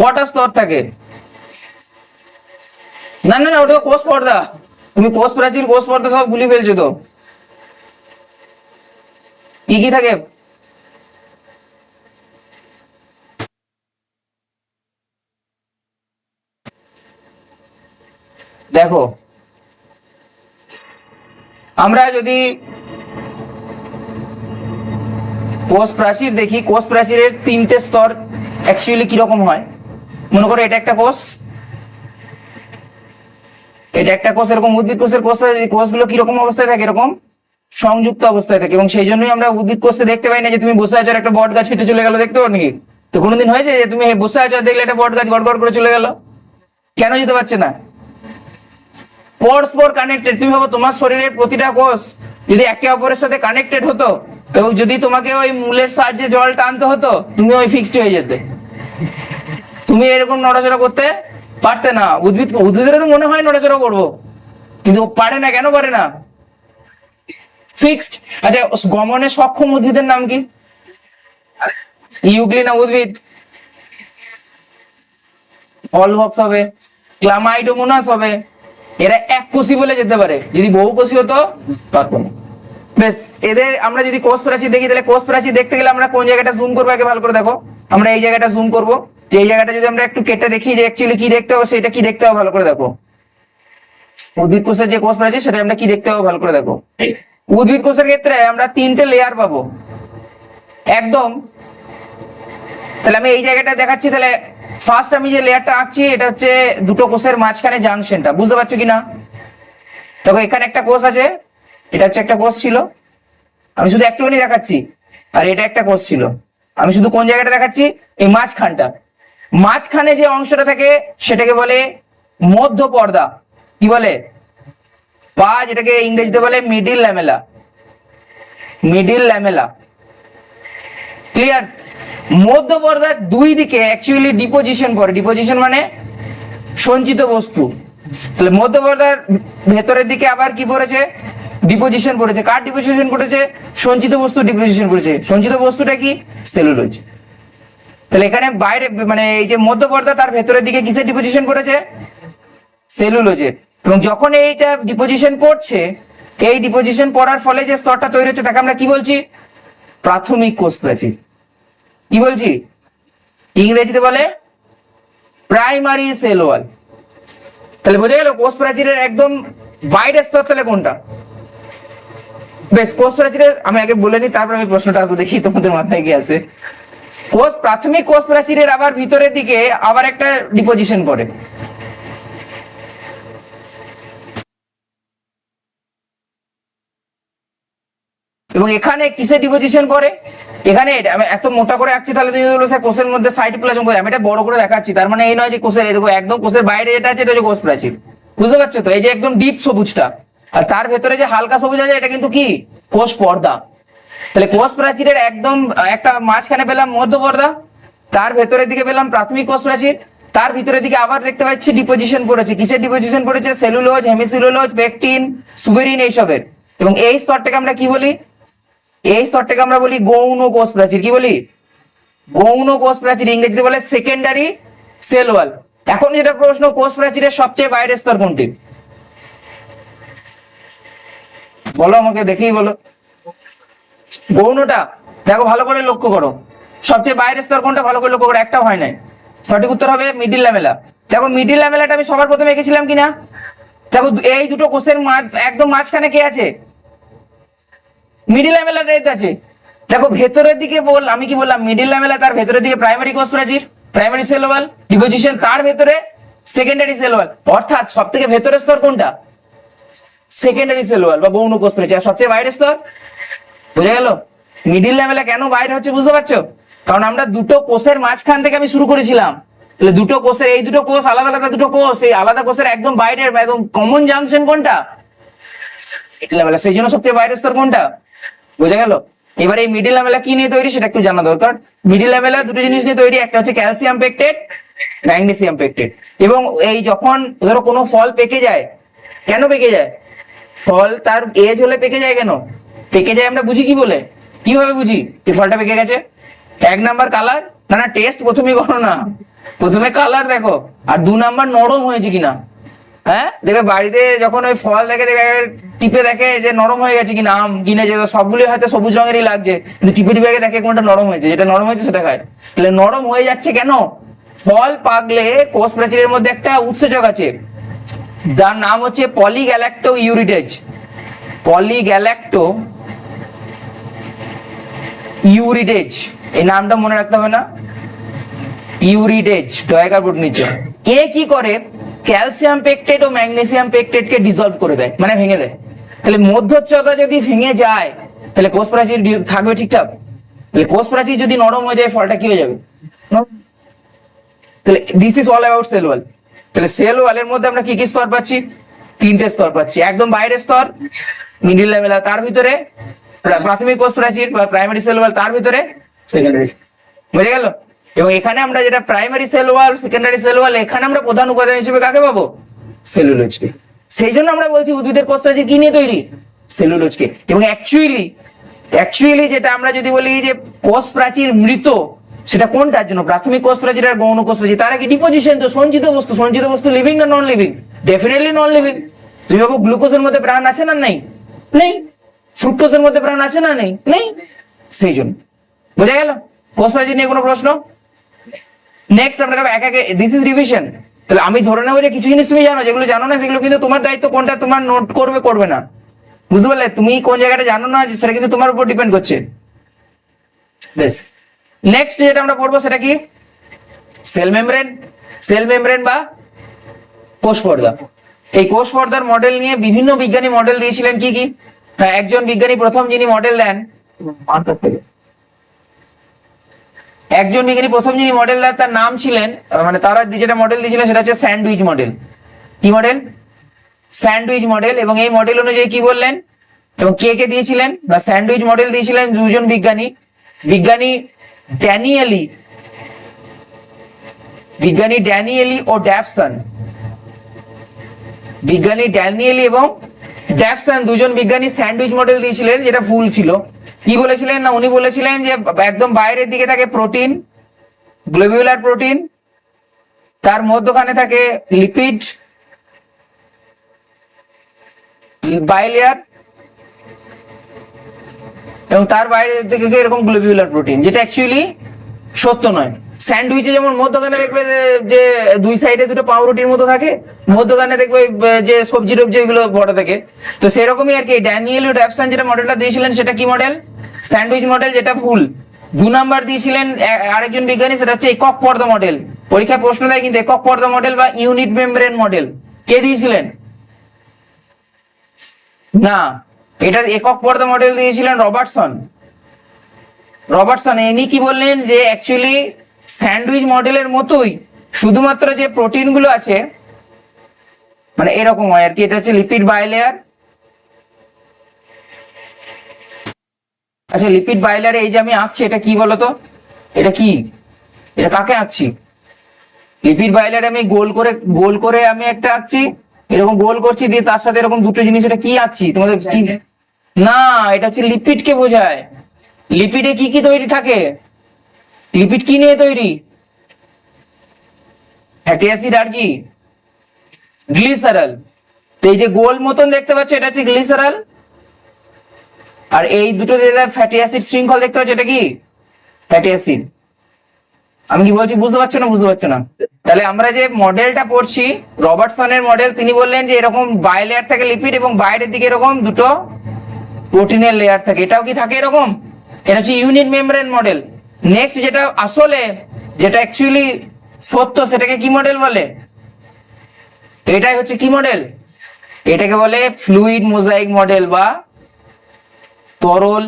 কটা স্তর থাকে? না না না, ওটা কোষ পর্দা। তুমি কোষ প্রাচীর কোষ পর্দা সব ভুলে ফেলছো তো। কি কি থাকে? দেখো, আমরা যদি কোষ প্রাচীর দেখি, কোষ প্রাচীরের তিনটে স্তর অ্যাকচুয়ালি কিরকম হয়। মনে করো এটা একটা কোষ, এটা একটা কোষ। এরকম উদ্ভিদ কোষের কোষ প্রাচীর, কোষগুলো কিরকম অবস্থায় থাকে, এরকম সংযুক্ত অবস্থায় থাকে। এবং সেই জন্যই আমরা উদ্ভিদ কোষকে দেখতে পাই না যে তুমি বসে আছো আর একটা বট গাছ হেঁটে চলে গেল, দেখতে পাও নাকি? তো কোনোদিন হয়েছে যে তুমি বসে আছো আর দেখলে একটা বট গাছ গড় গড় করে চলে গেল? কেন যেতে পারছে না? পরস্পর কানেক্টেড। তুমি ভাবো তোমার শরীরের প্রতিটা কোষ যদি একে অপরের সাথে কানেক্টেড হতো, এবং যদি তোমাকে ওই মূলের সাহায্যে জল টানতে হতো, তুমি ওই ফিক্সড হয়ে যেতে, তুমি এরকম নড়াচড়া করতে পারতে না। উদ্ভিদের তো মনে হয় নড়াচড়া করবো, কিন্তু পারে না। কেন পারে না? ফিক্সড। আচ্ছা, গমনে সক্ষম উদ্ভিদের নাম কি? ইউগ্লিনা উদ্ভিদ, অলভক্স হবে, ক্লামাইডোমোনাস হবে। এরা এক কোষী বলে যেতে পারে, যদি বহু কোষী হতো পারতো না। বেশ, এদের আমরা যদি কোষ প্রাচীর দেখি, তাহলে কোষ প্রাচীর দেখতে গেলে আমরা কোন জায়গাটা জুম করবো আগে ভালো করে দেখো। আমরা এই জায়গাটা জুম করবো, যে এই জায়গাটা যদি আমরা একটু কেটে দেখি যে অ্যাকচুয়ালি কি দেখতে হবে, সেটা কি দেখতে হবে ভালো করে দেখো। উদ্ভিদ কোষের যে কোষ প্রাচীর, সেটা আমরা কি দেখতে হবে ভালো করে দেখো। উদ্ভিদ কোষের ক্ষেত্রে আমরা তিনটে লেয়ার পাবো একদম। তাহলে আমি এই জায়গাটা দেখাচ্ছি। তাহলে ফার্স্ট আমি যে লেয়ারটা আঁকছি, এটা হচ্ছে দুটো কোষের মাঝখানে জাংশনটা, বুঝতে পারছো কিনা? দেখো এখানে একটা কোষ আছে, এটা হচ্ছে একটা কোষ ছিল, আমি শুধু একটুখানি দেখাচ্ছি। আর এটা একটা কোষ ছিল, আমি শুধু কোন জায়গাটা দেখাচ্ছি, এই মাঝখানটা। মাঝখানে যে অংশটা থাকে সেটাকে বলে মধ্য পর্দা। কি বলে? বা যেটাকে ইংরেজিতে বলে middle lamella. Middle lamella, clear? মধ্য পর্দার দুই দিকে অ্যাকচুয়ালি ডিপোজিশন করে। ডিপোজিশন মানে সঞ্চিত বস্তু। তাহলে মধ্য পর্দার ভেতরের দিকে আবার কি পড়েছে? ডিপোজিশন পড়েছে। কার ডিপোজিশন পড়েছে? সঞ্চিত বস্তু ডিপোজিশন পড়েছে। সঞ্চিত বস্তুটা কি? সেলুলোজ। তাহলে এখানে বাইরে মানে এই যে মধ্য পর্দা, তার ভেতরের দিকে কিসের ডিপোজিশন পড়েছে? সেলুলোজের। এবং যখন এইটা ডিপোজিশন পড়ছে, এই ডিপোজিশন পড়ার ফলে যে স্তরটা তৈরি হচ্ছে তাকে আমরা কি বলছি? প্রাথমিক কোষ প্রাচীর। কি বলছি? ইংরেজিতে বলে প্রাইমারি সেল ওয়াল। তাহলে বোঝা গেল কোষ প্রাচীরের একদম বাইরের স্তর তাহলে কোনটা? বেশ, কোষ প্রাচীরের আমি আগে বলে নি, তারপর আমি প্রশ্নটা আসবো, দেখি তোমাদের মাথায় কি আছে। প্রাথমিক কোষ প্রাচীরের আবার ভিতরের দিকে আবার একটা ডিপোজিশন করে। এবং এখানে কিসে ডিপোজিশন করে? এখানে আমি এত মোটা করে আঁকছি, তাহলে তুমি বলছো স্যার কোষের মধ্যে সাইটোপ্লাজম কোথায়? আমি এটা বড় করে দেখাচ্ছি, তার মানে এই নয় যে কোষের, এই দেখো একদম কোষের বাইরে যেটা আছে এটা হচ্ছে কোষ প্রাচীর। বুঝতে পারছো তো? এই যে একদম ডিপ সবুজটা, আর তার ভেতরে যে হালকা সবুজ আছে, এটা কিন্তু কি? কোষ পর্দা। তাহলে কোষ প্রাচীরের একদম একটা মাঝখানে পেলাম মধ্য পর্দা, তার ভেতরের দিকে পেলাম প্রাথমিক কোষ প্রাচীর, তার ভিতরের দিকে আবার দেখতে পাচ্ছি ডিপোজিশন পড়েছে। কিসের ডিপোজিশন পড়েছে? সেলুলোজ, হেমিসেলুলোজ, পেকটিন, সুবেরিন, এইসবের। এবং এই স্তরটাকে আমরা কি বলি? এই স্তরটাকে আমরা বলি গৌণ কোষ প্রাচীর। কি বলি? গৌণ কোষ প্রাচীর, ইংরেজিতে বলে সেকেন্ডারি সেল ওয়াল। এখন যেটা প্রশ্ন, কোষ প্রাচীরের সবচেয়ে বাইরের স্তর কোনটি? বলো আমাকে, দেখেই বলো। গৌণটা। দেখো ভালো করে লক্ষ্য করো, সবচেয়ে বাইরের স্তর কোনটা? ভালো করে লক্ষ্য করো, একটাও হয় নাই। সঠিক উত্তর হবে মিডিল ল্যামেলা। দেখো মিডিল ল্যামেলাটা আমি সবার প্রথমে এঁকেছিলাম কিনা? দেখো এই দুটো কোষের একদম মাঝখানে কে আছে? মিডিল ল্যামেলা আছে। দেখো ভেতরের দিকে আমি কি বললাম? মিডিল ল্যামেলা, তার ভেতরের দিকে প্রাইমারি কোষ প্রাচীর, প্রাইমারি সেল ওয়াল, ডিপোজিশন, তার ভেতরে সেকেন্ডারি সেল ওয়াল। অর্থাৎ সব থেকে ভেতরের স্তর কোনটা? সেকেন্ডারি সেল ওয়াল বা গৌণ কোষ প্রাচীর। আর সবচেয়ে বাইরের স্তর? বুঝে গেল মিডিল লেভেলে কেন বাইরে হচ্ছে? বুঝতে পারছো? কারণ আমরা দুটো কোষের মাঝখান থেকে আমি শুরু করেছিলাম। তাহলে দুটো কোষের, এই দুটো কোষ আলাদা আলাদা দুটো কোষ, এই আলাদা কোষের একদম বাইরের একদম কমন জাংশন কোনটা? মিডিল লেভেলে। সেই জন্য সবচেয়ে বাইরের স্তর কোনটা? বুঝে গেল? এবার এই মিডিল লেভেলে কি নিয়ে তৈরি সেটা একটু জানা দরকার। মিডিল লেভেলে দুটো জিনিস নিয়ে তৈরি, একটা হচ্ছে ক্যালসিয়াম পেকটেট, ম্যাগনেসিয়াম পেকটেট। এবং এই যখন ধরো কোনো ফল পেকে যায়, কেন পেকে যায়? ফল তার এজ হলে পেকে যায়। কেন পেকে যায় আমরা বুঝি কি বলে? কিভাবে বুঝি যে ফলটা পেকে গেছে? এক নাম্বার কালার, না টেস্ট প্রথমেই করো না, প্রথমে কালার দেখো, আর 2 নাম্বার নরম হয়েছে কিনা। হ্যাঁ, দেখবে বাড়িতে যখন ওই ফল দেখে টিপে দেখে যে নরম হয়ে গেছে কিনা, আম কিনেছে সবগুলি হয়তো সবুজ রঙেরই লাগছে, কিন্তু টিপে টিপে দেখে কোনটা নরম হয়েছে, যেটা নরম হয়েছে সেটা খায়। তাহলে নরম হয়ে যাচ্ছে কেন? ফল পাকলে কোষ প্রাচীরের মধ্যে একটা উৎসেচক আছে, যার নাম হচ্ছে পলিগ্যালাক্টো ইউরিডেজ। পলিগ্যালাক্টো ইউরিডেজ, এই নামটা মনে রাখতে হবে না? ইউরিডেজ ডয়াকার বুট নিচে। এ কি করে? ক্যালসিয়াম পেকটেট ও ম্যাগনেসিয়াম পেকটেটকে ডিসলভ করে দেয়, মানে ভেঙে দেয়। তাহলে মধ্যচ্ছদা যদি ভেঙে যায় তাহলে কোষ প্রাচীর থাকবে ঠিকঠাক? তাহলে কোষ প্রাচীর যদি নরম হয়ে যায় ফলটা কি হয়ে যাবে? তাহলে this is all about cell wall. তাহলে সেল ওয়ালের মধ্যে আমরা কি কি স্তর পাচ্ছি? 3টে স্তর পাচ্ছি। একদম বাইরের স্তর মিডিল লেভেল, তার ভিতরে প্রাথমিক কোষ প্রাচীর বা প্রাইমারি সেল ওয়াল, তার ভিতরে সেকেন্ডারি। বুঝে গেল? এবং এখানে আমরা যেটা primary cell wall, secondary cell wall, এখানে আমরা প্রধান উপাদান হিসেবে কাকে পাবো? সেলুলোজকে। সেই জন্য আমরা বলছি উদ্ভিদের কোষ প্রাচীর কি নিয়ে তৈরি? সেলুলোজকে। এবং অ্যাকচুয়ালি যেটা আমরা যদি বলি যে কোষ প্রাচীর মৃত, সেটা কোনটার জন্য? প্রাথমিক কোষ প্রাচীর আর গৌণ কোষ প্রাচীর। তারা কি ডিপোজিশন, তো সঞ্চিত বস্তু। সঞ্চিত বস্তু লিভিং না non living? Definitely non living. তুমি ভাবো গ্লুকোজের মধ্যে প্রাণ আছে না নেই? নেই। ফ্রুক্টোজের মধ্যে প্রাণ আছে না নেই? নেই। সেই জন্য। বোঝা গেল কোষ প্রাচীর নিয়ে কোনো প্রশ্ন? নেক্সট আমরা দেখো এক একে, দিস ইজ রিভিশন। তাহলে আমি ধরে নেবো যে কিছু জিনিস তুমি জানো, যেগুলো জানো না সেগুলো কিন্তু তোমার দায়িত্ব, কোনটা তোমার নোট করবে করবে না। বুঝতে পারলে? তুমি কোন জায়গাটা জানো না সেটা কিন্তু তোমার উপর ডিপেন্ড করছে। বেশ, নেক্সট যেটা আমরা পড়বো সেটা কি? Cell membrane. সেল মেমব্রেন বা কোষ পর্দা। এই কোষ পর্দার মডেল নিয়ে বিভিন্ন বিজ্ঞানী মডেল দিয়েছিলেন। কি কি? একজন বিজ্ঞানী প্রথম যিনি মডেল দেন, তার নাম ছিলেন, মানে তারা যেটা মডেল দিয়েছিলেন সেটা হচ্ছে স্যান্ডউইচ মডেল। কি মডেল? Sandwich model. এবং এই মডেল অনুযায়ী কি বললেন এবং কে কে দিয়েছিলেন? বা স্যান্ডউইচ মডেল দিয়েছিলেন দুজন বিজ্ঞানী, বিজ্ঞানী ড্যানিয়েলি ও ড্যাফসন। বিজ্ঞানী ড্যানিয়েলি এবং ড্যাফসন দুজন বিজ্ঞানী স্যান্ডউইচ মডেল দিয়েছিলেন, যেটা ভুল ছিল। কি বলেছিলেন? না উনি বলেছিলেন যে একদম বাইরের দিকে থাকে প্রোটিন, গ্লোবিউলার প্রোটিন, তার মধ্যখানে থাকে লিপিড বাইলেয়ার, এবং তার বাইরে থেকে এরকম গ্লোবিউলার প্রোটিন, যেটা অ্যাকচুয়ালি সত্য নয়। স্যান্ডউইচে যেমন মধ্যখানে দেখবে যে 2 সাইডে দুটো পাউরুটির মতো থাকে, মধ্যখানে দেখবে যে সবজি টবজি এগুলো ভরা থাকে, তো সেরকমই আর কি। ড্যানিয়েল ও ড্যাফসন যেটা মডেলটা দিয়েছিলেন সেটা কি মডেল? স্যান্ডউইচ মডেল, যেটা ভুল। 2 নাম্বার দিয়েছিলেন আরেকজন বিজ্ঞানী, সেটা হচ্ছে একক পর্দা মডেল। পরীক্ষায় প্রশ্ন দেয় কিন্তু একক পর্দা মডেল বা ইউনিট মেমব্রেন মডেল। কে দিয়েছিলেন? না, এটা একক পর্দা মডেল দিয়েছিলেন রবার্টসন। ইনি কি বললেন যে অ্যাকচুয়ালি স্যান্ডউইচ মডেলের মতোই, শুধুমাত্র যে প্রোটিন গুলো আছে মানে এরকম হয় আর কি। এটা হচ্ছে লিপিড বাইলেয়ার। আচ্ছা, লিপিড বাইলারে এই যে আমি আঁকছি, এটা কি বলতো? এটা কি? এটা কাকে আঁকছি? লিপিড বাইলেয়ার আমি গোল করে আমি একটা আঁকছি, এরকম গোল করছি, দিয়ে তার সাথে এরকম দুটো জিনিস, এটা কি আঁকছি তোমাদের কি? না, এটা হচ্ছে লিপিডকে বোঝায়। লিপিডে কি কি তৈরি থাকে? লিপিড কি নিয়ে তৈরি? ফ্যাটি অ্যাসিড আর কি গ্লিসারল। তো এই যে গোল মতন দেখতে পাচ্ছ এটা হচ্ছে গ্লিসারল, আর এই দুটো যেটা ফ্যাটি অ্যাসিড শৃঙ্খল দেখতে পাচ্ছ এটা কি ফ্যাটি অ্যাসিড। আমি কি বলছি বুঝতে পারছো না? বুঝতে পারছো না? তাহলে আমরা যে মডেলটা পড়ছি রবার্টসনের মডেল, তিনি বললেন যে এরকম বাইলেয়ার থাকে লিপিড এবং বাইরের দিকে এরকম দুটো প্রোটিনের লেয়ার থাকে। এটাও কি থাকে এরকম? এটা হচ্ছে ইউনিট মেমব্রেন মডেল। নেক্সট যেটা আসলে যেটা অ্যাকচুয়ালি সত্য সেটাকে কি মডেল বলে? এটাই হচ্ছে কি মডেল? এটাকে বলে ফ্লুইড মোজাইক মডেল বা তরল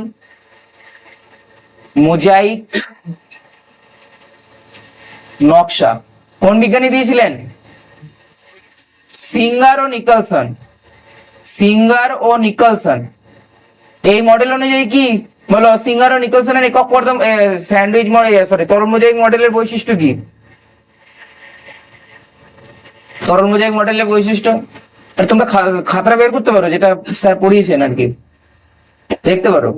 মোজাইক নকশা। কোন বিজ্ঞানী দিয়েছিলেন? সিঙ্গার ও নিকলসন। সিঙ্গার ও নিকলসন। এই মডেল অনুযায়ী কি বলো? সিঙ্গার ও নিকলসনের একক পর্দম স্যান্ডউইচ মডেল, সরি তরল মোজাইক মডেলের বৈশিষ্ট্য কি? তরল মোজাইক মডেলের বৈশিষ্ট্য আর তোমরা খাতাটা বের করতে পারো, যেটা স্যার পড়িয়েছেন আর কি, দেখতে পারো।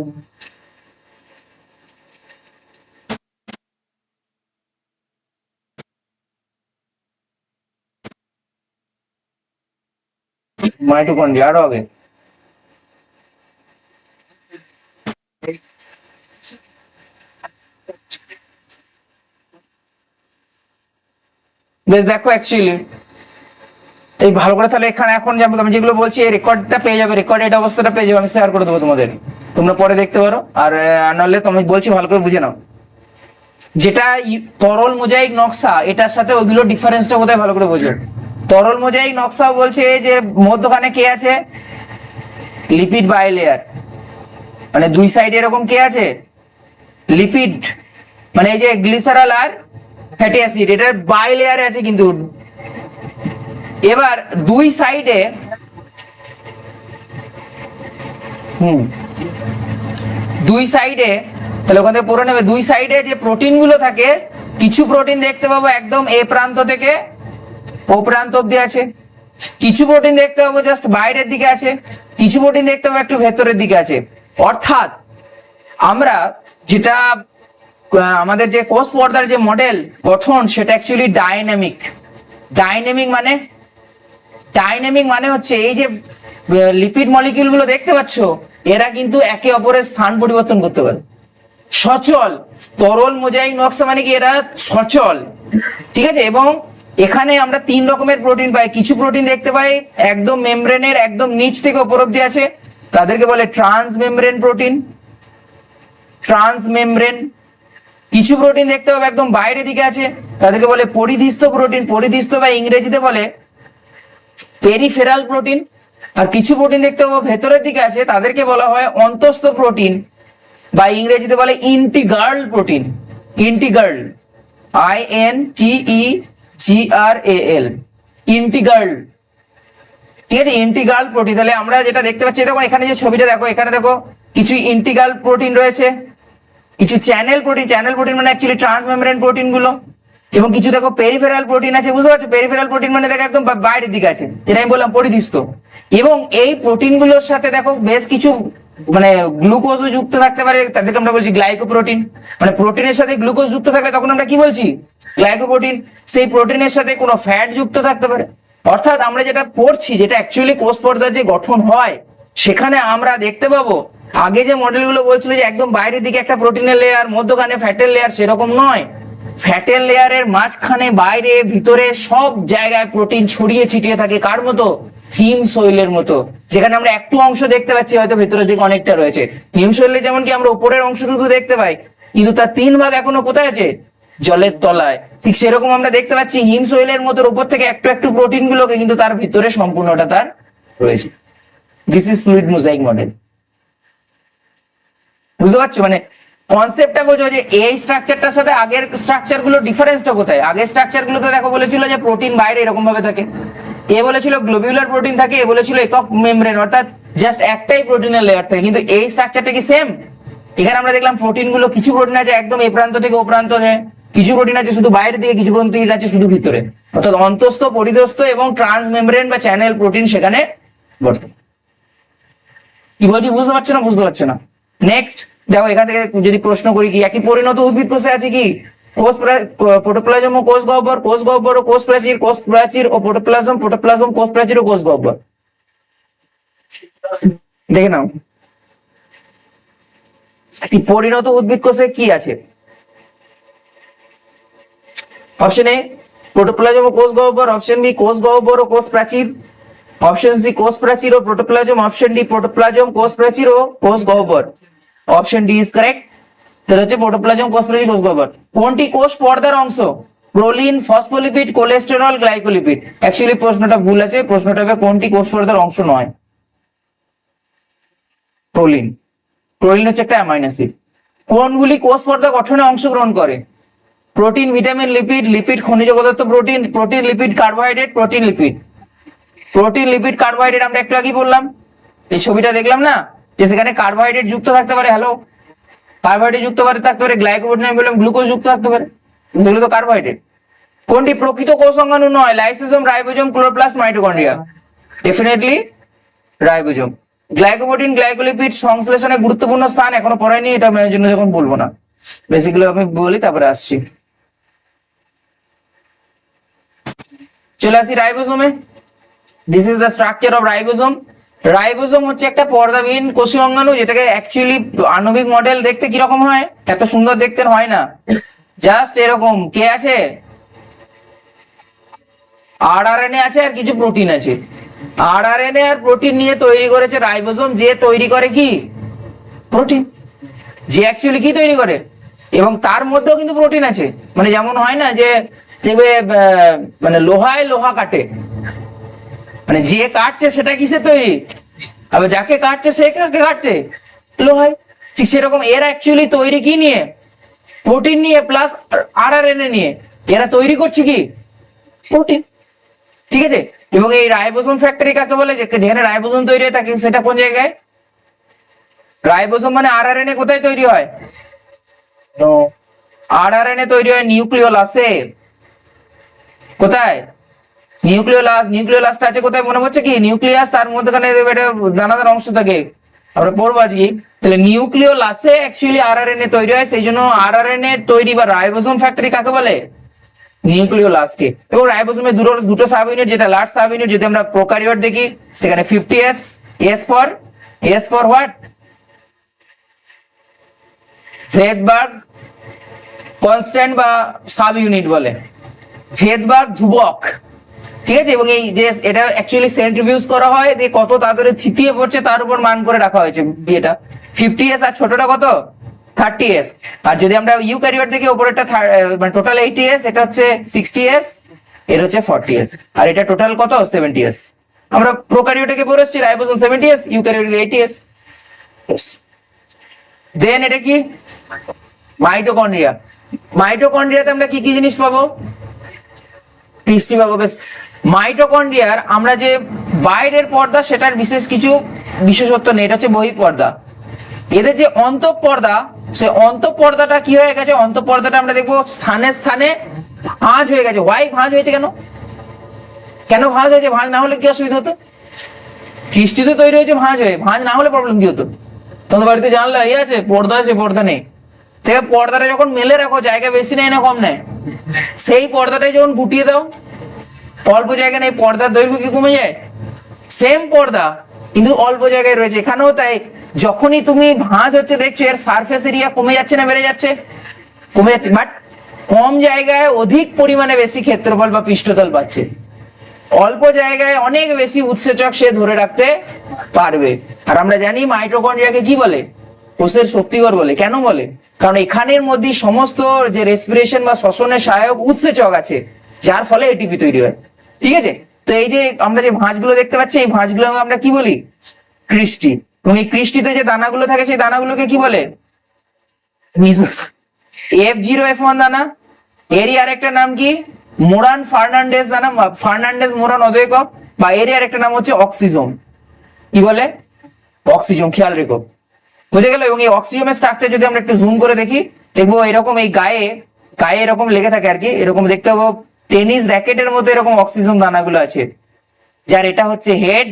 মাইটোকন্ড্রিয়া আরো আগে। বেশ, দেখো অ্যাকচুয়ালি এই ভালো করে তাহলে এখানে এখন আমি যেগুলো বলছি এই রেকর্ডটা পেয়ে যাবে, রেকর্ডেড অবস্থাটা পেয়ে যাবে, আমি শেয়ার করে দেবো তোমাদের, তোমরা পরে দেখতে পারো। আর নাহলে তুমি বলছি ভালো করে বুঝে নাও। যেটা তরল মোজাইক নকশা, এটার সাথে ওইগুলো ডিফারেন্সটা কোথায় ভালো করে বোঝো। তরল মোজাইক নকশা বলছে যে মধ্যখানে কে আছে? লিপিড বাইলেয়ার, মানে দুই সাইডে এরকম কে আছে? লিপিড, মানে এই যে গ্লিসারল আর ফ্যাটি অ্যাসিড, এটার বাইলেয়ারে আছে কিন্তু। এবার দুই সাইডে দুই সাইডে তাহলে ওখান থেকে পড়ে নেবে, দুই সাইডে যে প্রোটিন গুলো থাকে, কিছু প্রোটিন দেখতে পাবো একদম এ প্রান্ত থেকে ও প্রান্ত অব্দি আছে, কিছু প্রোটিন দেখতে পাবো জাস্ট বাইরের দিকে আছে, কিছু প্রোটিন দেখতে পাবো একটু ভেতরের দিকে আছে। অর্থাৎ আমরা যেটা আমাদের যে কোষ পর্দার যে মডেল গঠন সেটা অ্যাকচুয়ালি ডাইনামিক। ডাইনামিক মানে হচ্ছে এই যে লিপিড মলিকিউল গুলো দেখতে পাচ্ছ, এরা কিন্তু একে অপরের স্থান পরিবর্তন করতে পারে। সচল তরল মোজাইক নকশা মানে কি এরা সচল, ঠিক আছে। এবং এখানে আমরা তিন রকমের প্রোটিন পাই। কিছু প্রোটিন দেখতে পাই একদম মেমব্রেনের একদম নিচ থেকে উপর অব্দি আছে, তাদেরকে বলে trans membrane protein, trans membrane. কিছু প্রোটিন দেখতে পাবো একদম বাইরের দিকে আছে, তাদেরকে বলে পরিধিস্থ প্রোটিন, পরিধিস্থ বা ইংরেজিতে বলে পেরিফেরাল প্রোটিন। আর কিছু প্রোটিন দেখতে পাবো ভেতরের দিকে আছে, তাদেরকে বলা হয় অন্তঃস্থ প্রোটিন বা ইংরেজিতে বলে integral protein. Integral, INTEGRAL, integral, ঠিক আছে, ইন্টিগ্রাল প্রোটিন। তাহলে আমরা যেটা দেখতে পাচ্ছি দেখো এখানে যে ছবিটা দেখো, এখানে দেখো কিছু ইন্টিগ্রাল প্রোটিন রয়েছে, কিছু চ্যানেল প্রোটিন মানে অ্যাকচুয়ালি ট্রান্সমেমব্রেন প্রোটিন গুলো, এবং কিছু দেখো পেরিফেরাল প্রোটিন আছে। বুঝতে পারছো? পেরিফেরাল প্রোটিন মানে দেখো একদম বাইরের দিকে আছে, যেটা আমি বললাম পরিধিস্থ। এবং এই প্রোটিন গুলোর সাথে দেখো বেশ কিছু মানে গ্লুকোজও যুক্ত থাকতে পারে, তাদেরকে আমরা বলছি গ্লাইকোপ্রোটিন। মানে প্রোটিনের সাথে গ্লুকোজ যুক্ত থাকলে তখন আমরা কি বলছি? গ্লাইকোপ্রোটিন। সেই প্রোটিনের সাথে কোনো ফ্যাট যুক্ত থাকতে পারে। অর্থাৎ আমরা যেটা পড়ছি, যেটা অ্যাকচুয়ালি কোষ পর্দার যে গঠন হয়, সেখানে আমরা দেখতে পাবো আগে যে মডেলগুলো বলছিল যে একদম বাইরের দিকে একটা প্রোটিনের লেয়ার, মধ্যখানে ফ্যাটের লেয়ার, সেরকম নয়। ফ্যাটের লেয়ারের মাঝখানে, বাইরে, ভিতরে সব জায়গায় প্রোটিন ছড়িয়ে ছিটিয়ে থাকে। কার মতো? হিম শৈলের মতো, যেখানে আমরা একটু অংশ দেখতে পাচ্ছি, হয়তো ভেতরের দিকে অনেকটা রয়েছে। হিম শৈলে যেমন কি আমরা উপরের অংশ শুধু দেখতে পাই, কিন্তু তার 3 ভাগ এখনো কোথায় আছে? জলের তলায়। ঠিক সেরকম আমরা দেখতে পাচ্ছি হিম শৈলের মতো উপর থেকে একটু একটু প্রোটিন গুলোকে, কিন্তু তার ভিতরে সম্পূর্ণটা তার রয়েছে। This is fluid mosaic model. বুঝতে পারছো? মানে কনসেপ্টটা বোঝো যে এই স্ট্রাকচারটার সাথে আগের স্ট্রাকচার গুলো ডিফারেন্সটা কোথায়। আগের স্ট্রাকচার গুলোতে দেখো বলেছিল যে প্রোটিন বাইরে এরকম ভাবে থাকে, এ বলেছিল গ্লোবিউলার প্রোটিন থাকে, এ বলেছিল একক মেমব্রেন, অর্থাৎ জাস্ট একটাই প্রোটিনের লেয়ার থাকে। কিন্তু এই স্ট্রাকচারটা কি সেম? এখানে আমরা দেখলাম প্রোটিন গুলো, কিছু প্রোটিন আছে একদম এ প্রান্ত থেকে ও প্রান্ত, কিছু প্রোটিন আছে শুধু বাইরের দিকে, কিছু প্রোটিন আছে শুধু ভিতরে, অর্থাৎ অন্তঃস্থ, পরিধস্থ এবং ট্রান্স মেমব্রেন বা চ্যানেল প্রোটিন সেখানে বর্তমান। কি বলছি বুঝতে পারছো না? বুঝতে পারছো না? নেক্সট দেখো, এখান থেকে যদি প্রশ্ন করি কি একই পরিণত উদ্ভিদ কোষে আছে কি কোষ প্রোটোপ্লাজম ও কোষ গহ্বর, কোষ গহ্বর ও কোষ প্রাচীর, কোষ প্রাচীর ও প্রোটোপ্লাজম, প্রোটোপ্লাজম কোষ প্রাচীর ও কোষ গহ্বর। দেখে নাও একটি পরিণত উদ্ভিদ কোষে কি আছে। অপশন এ প্রোটোপ্লাজম ও কোষ গহ্বর, অপশন বি কোষ গহ্বর ও কোষ প্রাচীর, অপশন সি কোষ প্রাচীর ও প্রোটোপ্লাজম, অপশন ডি প্রোটোপ্লাজম, কোষ প্রাচীর ও কোষ গহ্বর। Option D is correct. তাহলে হচ্ছে প্রোটোপ্লাজম, কোষ প্রাচীর, কোষ গহ্বর। কোনটি কোষ পর্দার অংশ? Proline, phospholipid, cholesterol, glycolipid. Actually প্রশ্নটা ভুল আছে, প্রশ্নটা হবে কোনটি কোষ পর্দার অংশ নয়? প্রোলিন। প্রোলিন হচ্ছে একটা অ্যামাইনো অ্যাসিড। কোনগুলি কোষ পর্দা গঠনে অংশগ্রহণ করে? প্রোটিন, ভিটামিন, লিপিড, লিপিড খনিজ পদার্থ, protein, protein, lipid, carbohydrate, protein, lipid. Protein, lipid, carbohydrate আমরা একটু আগেই বললাম, এই ছবিটা দেখলাম না, যে সেখানে কার্বোহাইড্রেট যুক্ত থাকতে পারে। হ্যালো, কার্বোহাইড্রেট যুক্ত থাকতে পারে, গ্লাইকোপ্রোটিন আমি বললাম গ্লুকোজ যুক্ত থাকতে পারে, যেগুলো তো কার্বোহাইড্রেট। কোনটি প্রকৃত কোষ অঙ্গাণু নয়? Lysosome, ribosome, chloroplast, mitochondria. Definitely ribosome. Glycoprotein, glycolipid সংশ্লেষণে গুরুত্বপূর্ণ স্থান এখনো পড়ায়নি, এটা আমি জন্য যখন বলবো না, বেসিক্যালি আমি বলি তারপরে আসছি। চলে আসি রাইবোজোমে। This is the structure of ribosome. Ribosome হচ্ছে একটা পর্দাবিহীন কোষীয় অঙ্গাণু, যেটাকে অ্যাকচুয়ালি আণবিক মডেল দেখতে কিরকম হয়? এত সুন্দর দেখতে হয় না, জাস্ট এরকম। কে আছে? আরআরএনএ আছে আর কিছু প্রোটিন আছে। আরআরএনএ আর প্রোটিন নিয়ে তৈরি করেছে রাইবোজোম, যে তৈরি করে কি? প্রোটিন। যে অ্যাকচুয়ালি কি তৈরি করে, এবং তার মধ্যেও কিন্তু প্রোটিন আছে। মানে যেমন হয় না যে দেখবে মানে লোহায় লোহা কাটে, মানে যে কাটছে সেটা কিসে তৈরি, আবার যাকে কাটছে সে কাকে কাটছে? লোহায়। ঠিক সেরকম এরা অ্যাকচুয়ালি তৈরি কি নিয়ে? প্রোটিন নিয়ে প্লাস আরআরএনএ নিয়ে। এরা তৈরি করছে কি? প্রোটিন। ঠিক আছে। এবং এই রাইবোজোম ফ্যাক্টরি কাকে বলে? যেখানে রাইবোজোম তৈরি হয় থাকে সেটা কোন জায়গায়? রাইবোজোম মানে আরআরএনএ কোথায় তৈরি হয়? আরআরএনএ তৈরি হয় নিউক্লিওলাসে। কোথায়? নিউক্লিওলাস। নিউক্লিওলাসটা আছে কোথায় মনে হচ্ছে কি? নিউক্লিয়াস, তার মধ্যখানে একটা দানাদার অংশ থাকে, আমরা পড়বো আজকে। তাহলে নিউক্লিওলাসে অ্যাকচুয়ালি আরআরএনএ তৈরি হয়, সেই জন্য আরআরএনএ তৈরি বা রাইবোজোম ফ্যাক্টরি কাকে বলে? নিউক্লিওলাসকে। এবং রাইবোজোমে দুটো সাব ইউনিট, যেটা লার্জ সাব ইউনিট, যদি আমরা প্রোক্যারিওট দেখি সেখানে 50s, S for what? Svedberg constant বা সাব ইউনিট বলে, ভেদবার্গ ধ্রুবক। ঠিক আছে। এবং এই যে এটা অ্যাকচুয়ালি সেন্ট্রিফিউজ করা হয়, দিয়ে কত তাড়াতাড়ি থিতিয়ে পড়ছে তার উপর মান করে রাখা হয়েছে। এটা 50s আর ছোটটা কত? 30s। আর যদি আমরা ইউক্যারিওট দেখি উপরেরটা মানে টোটাল 80s, এটা হচ্ছে 60s, এটা হচ্ছে 40s, আর এটা টোটাল কত? 70s। আমরা প্রোক্যারিওটকে পড়ে এসেছি রাইবোজোম 70s, ইউক্যারিওট 80s। দেন এটা কি? মাইটোকন্ড্রিয়া। মাইটোকন্ড্রিয়াতে আমরা কি কি জিনিস পাবো? ক্রিস্টি পাবো। বেশ, মাইটোকন্ড্রিয়ার আমরা যে বাইরের পর্দা সেটার বিশেষ কিছু বিশেষত্ব নেই, এটা হচ্ছে বহিঃপর্দা। এদের যে অন্তঃপর্দা, সে অন্তঃপর্দাটা কি হয়ে গেছে? অন্তঃপর্দাটা আমরা দেখবো স্থানে স্থানে ভাঁজ হয়ে গেছে। ওয়াই ভাঁজ হয়েছে? কেন কেন ভাঁজ হয়েছে? ভাঁজ না হলে কি অসুবিধা হতো? ক্রিস্টি তো তৈরি হয়েছে ভাঁজ হয়ে, ভাঁজ না হলে প্রবলেম কি হতো? তোমাদের বাড়িতে জানলা এই আছে, পর্দা আছে, পর্দা নেই, দেখে পর্দাটা যখন মেলে রাখো, জায়গা বেশি নেয় না কম নেয়, সেই পর্দাটাই যখন গুটিয়ে দাও, অল্প জায়গা নেই, পর্দার দৈর্ঘ্য কি কমে যায়? সেম পর্দা কিন্তু অল্প জায়গায় রয়েছে। এখানেও তাই, যখনই তুমি ভাঁজ হচ্ছে দেখছো, এর সারফেস এরিয়া কমে যাচ্ছে না বেড়ে যাচ্ছে? কমে যাচ্ছে, বাট কম জায়গায় অধিক পরিমাণে বেশি ক্ষেত্রফল বা পৃষ্ঠতল পাচ্ছে। অল্প জায়গায় অনেক বেশি উৎসেচক সে ধরে রাখতে পারবে। আর আমরা জানি মাইটোকন্ড্রিয়াকে কি বলে? কোষের শক্তিঘর বলে। কেন বলে? কারণ এখানের মধ্যে সমস্ত যে রেসপিরেশন বা শ্বসনের সহায়ক উৎসেচক আছে, যার ফলে এটিপি তৈরি হয়। ঠিক আছে। তো এই যে আমরা যে ভাঁজগুলো দেখতে পাচ্ছি, এই ভাঁজগুলো আমরা কি বলি? ক্রিস্টি। এবং এই ক্রিস্টিতে যে দানাগুলো থাকে, সেই দানাগুলোকে কি বলে? F0F1 দানা। এরই আরেকটা নাম কি? মোরান ফার্নান্ডেজ দানা, ফার্নান্ডেজ মোরান অদ্বৈকক। বা এরই আরেকটা নাম হচ্ছে অক্সিজোম। কি বলে? অক্সিজোম। খেয়াল রেখো, বুঝে গেল? এবং এই অক্সিজোমের স্ট্রাকচার যদি আমরা একটু জুম করে দেখি, দেখবো এরকম এই গায়ে গায়ে এরকম লেগে থাকে আর কি, এরকম দেখতে পাবো টেনিস র্যাকেটের মতো এরকম অক্সিজেন দানাগুলো আছে, যার এটা হচ্ছে হেড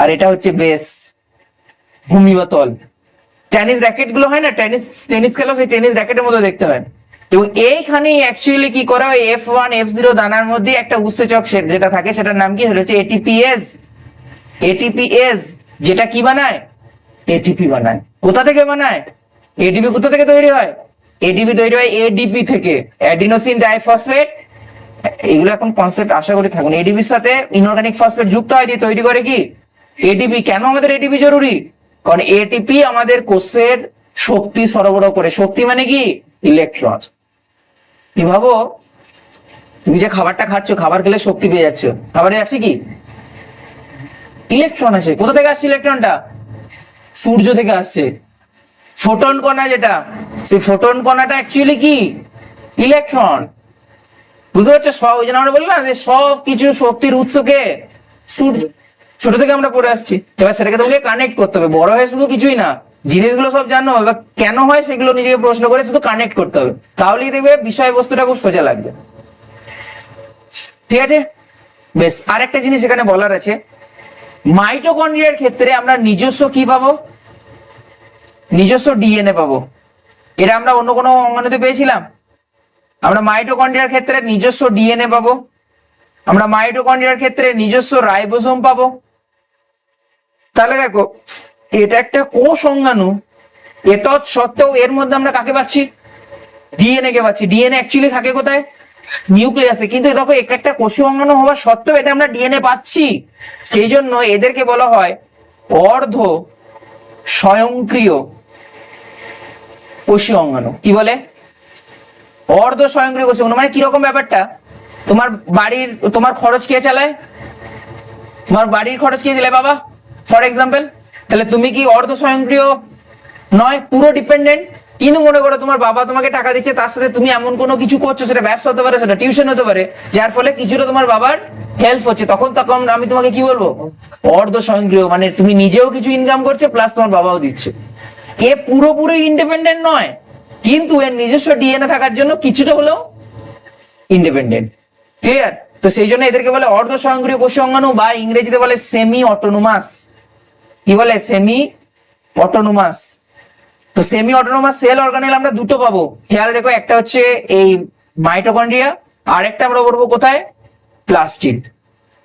আর এটা হচ্ছে বেস, ভূমি বা তল। টেনিস র্যাকেট গুলো হয় না, টেনিস খেলা, সেই টেনিস র্যাকেটের মতো দেখতে হয়। এবং এইখানে অ্যাকচুয়ালি কি করা হয়, F1 F0 দানার মধ্যে একটা উৎসেচক যেটা থাকে, সেটার নাম কি, সেটা হচ্ছে এটিপিএস। এটিপিএস যেটা কি বানায়, এটিপি বানায়। কোথা থেকে বানায়, এটিপি কোথা থেকে তৈরি হয়, এটিপি তৈরি হয় এডিপি থেকে, অ্যাডিনোসিন ডাইফসফেট। এগুলো এখন কনসেপ্ট আশা করি থাকুন। এডিপির সাথে ইনঅর্গানিক ফসফেট যুক্ত হয়, দিয়ে তৈরি করে কি এটিপি। কেন আমাদের এটিপি জরুরি, কারণ এটিপি আমাদের কোষের শক্তি সরবরাহ করে। শক্তি মানে কি, ইলেকট্রন। কি ভাবো, তুমি যে খাবারটা খাচ্ছ, খাবার খেলে শক্তি পেয়ে যাচ্ছ, খাবারে যাচ্ছে কি ইলেকট্রন আছে। কোথা থেকে আসছে ইলেকট্রনটা, সূর্য থেকে আসছে। ফোটন কণা যেটা, সেই ফোটন কণাটা অ্যাকচুয়ালি কি ইলেকট্রন। বুঝতে পারছো, সব ওই জন্য আমরা বললাম যে সব কিছু শক্তির উৎসকে সূর্য, ছোট থেকে আমরা পড়ে আসছি। এবার সেটাকে তোমাকে কানেক্ট করতে হবে, বড় হয়ে শুধু কিছুই না, জিনিসগুলো সব জানো, এবার কেন হয় সেগুলো নিজেকে প্রশ্ন করে শুধু কানেক্ট করতে হবে, তাহলেই দেখবে বিষয়বস্তুটা খুব সোজা লাগবে। ঠিক আছে, বেশ। আরেকটা জিনিস এখানে বলার আছে, মাইটোকন্ড্রিয়ার ক্ষেত্রে আমরা নিজস্ব কি পাবো, নিজস্ব ডিএনএ পাবো। এটা আমরা অন্য কোনো অঙ্গাণুতে পেয়েছিলাম, আমরা মাইটোকন্ড্রিয়ার ক্ষেত্রে নিজস্ব ডিএনএ পাবো, আমরা মাইটোকন্ড্রিয়ার ক্ষেত্রে নিজস্ব রাইবোসোম পাবো। তাহলে দেখো, এটা একটা কোষ অঙ্গাণু, এতৎ সত্ত্বেও এর মধ্যে আমরা কাকে পাচ্ছি, ডিএনএ কে পাচ্ছি। ডিএনএ অ্যাকচুয়ালি থাকে কোথায়, নিউক্লিয়াসে, কিন্তু দেখো একটা কোষীয় অঙ্গাণু হওয়া সত্ত্বেও এটা আমরা ডিএনএ পাচ্ছি। সেই জন্য এদেরকে বলা হয় অর্ধ স্বয়ংক্রিয় কোষীয় অঙ্গাণু। কি বলে, অর্ধ স্বয়ংক্রিয় কোষীয় অঙ্গাণু। মানে কিরকম ব্যাপারটা, তোমার খরচ কে চালায়, তোমার বাড়ির খরচ কে চালায়, বাবা ফর এক্সাম্পল। তাহলে তুমি কি অর্ধ স্বয়ংক্রিয় নয়, পুরো ডিপেন্ডেন্ট। কিন্তু মনে করো তোমার বাবা তোমাকে টাকা দিচ্ছে, তার সাথে তুমি এমন কোনো কিছু করছো, সেটা ব্যবসা হতে পারে, সেটা টিউশন হতে পারে, যার ফলে কিছুটা তোমার বাবার হেল্প হচ্ছে, তখন তখন আমি তোমাকে কি বলবো, অর্ধ স্বয়ংক্রিয়। মানে তুমি নিজেও কিছু ইনকাম করছো, প্লাস তোমার বাবাও দিচ্ছে। এ পুরোপুরি ইন্ডিপেন্ডেন্ট নয়, কিন্তু এর নিজস্ব ডিএনএ থাকার জন্য কিছুটা হলেও ইন্ডিপেন্ডেন্ট। ক্লিয়ার? তো সেই জন্য এদেরকে বলে অর্ধ স্বয়ংক্রিয় কোষীয় অঙ্গাণু, বা ইংরেজিতে বলে সেমি অটোনোমাস। কি বলে, সেমি অটোনোমাস। তো সেমি অটোনোমাস সেল অর্গানেল আমরা দুটো পাবো, খেয়াল রেখো। একটা হচ্ছে এই মাইটোকন্ড্রিয়া, আর একটা আমরা বলবো কোথায়, প্লাস্টিড,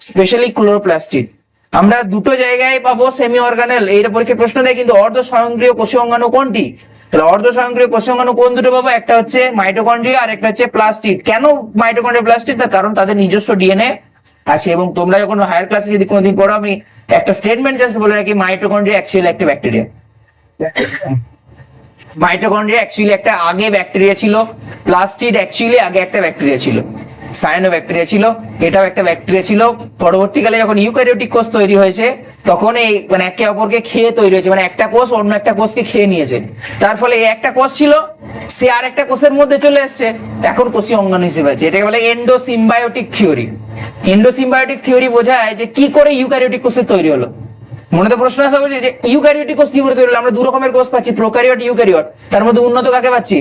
স্পেশালি ক্লোরোপ্লাস্টিড। আমরা দুটো জায়গায় পাবো সেমি অর্গানেল। এইটা পরীক্ষায় প্রশ্ন দেয় কিন্তু, অর্ধ স্বয়ংক্রিয় কোষীয় অঙ্গাণু কোনটি, তাহলে অর্ধ স্বয়ংক্রিয় কোষীয় অঙ্গাণু কোন দুটো পাবো, একটা হচ্ছে মাইটোকন্ড্রিয়া আর একটা হচ্ছে প্লাস্টিড। কেন মাইটোকন্ড্রিয়া প্লাস্টিড, তার কারণ তাদের নিজস্ব ডিএনএ আছে। এবং তোমরা যখন হায়ার ক্লাসে যদি কোনোদিন পড়ো, আমি একটা স্টেটমেন্ট জাস্ট বলে রাখি, মাইটোকন্ড্রিয়া অ্যাকচুয়ালি একটা ব্যাকটেরিয়া। মাইটোকন্ড্রিয়া অ্যাকচুয়ালি একটা আগে ব্যাকটেরিয়া ছিল, প্লাস্টিড অ্যাকচুয়ালি আগে একটা ব্যাকটেরিয়া ছিল, সায়ানোব্যাকটেরিয়া ছিল, এটাও একটা ব্যাকটেরিয়া ছিল। পরবর্তীকালে যখন ইউক্যারিওটিক কোষ তৈরি হয়েছে, তখন এই মানে একে অপরকে খেয়ে তৈরি হয়েছে, মানে একটা কোষ অন্য একটা কোষকে খেয়ে নিয়েছে। তার ফলে এই একটা কোষ ছিল, সে আর একটা কোষের মধ্যে চলে এসছে, এখন কোষীয় অঙ্গাণু হিসেবে আছে। এটাকে বলে এন্ডোসিম্বায়োটিক থিওরি। এন্ডোসিম্বায়োটিক থিওরি বোঝায় যে কি করে ইউক্যারিওটিক কোষের তৈরি হলো। মনে তো প্রশ্ন আসা বলছে যে ইউক্যারিওটিক কোষ কি করে তৈরি হলো, আমরা দু রকমের কোষ পাচ্ছি, প্রোক্যারিওট ইউক্যারিওট, তার মধ্যে উন্নত কাকে পাচ্ছি,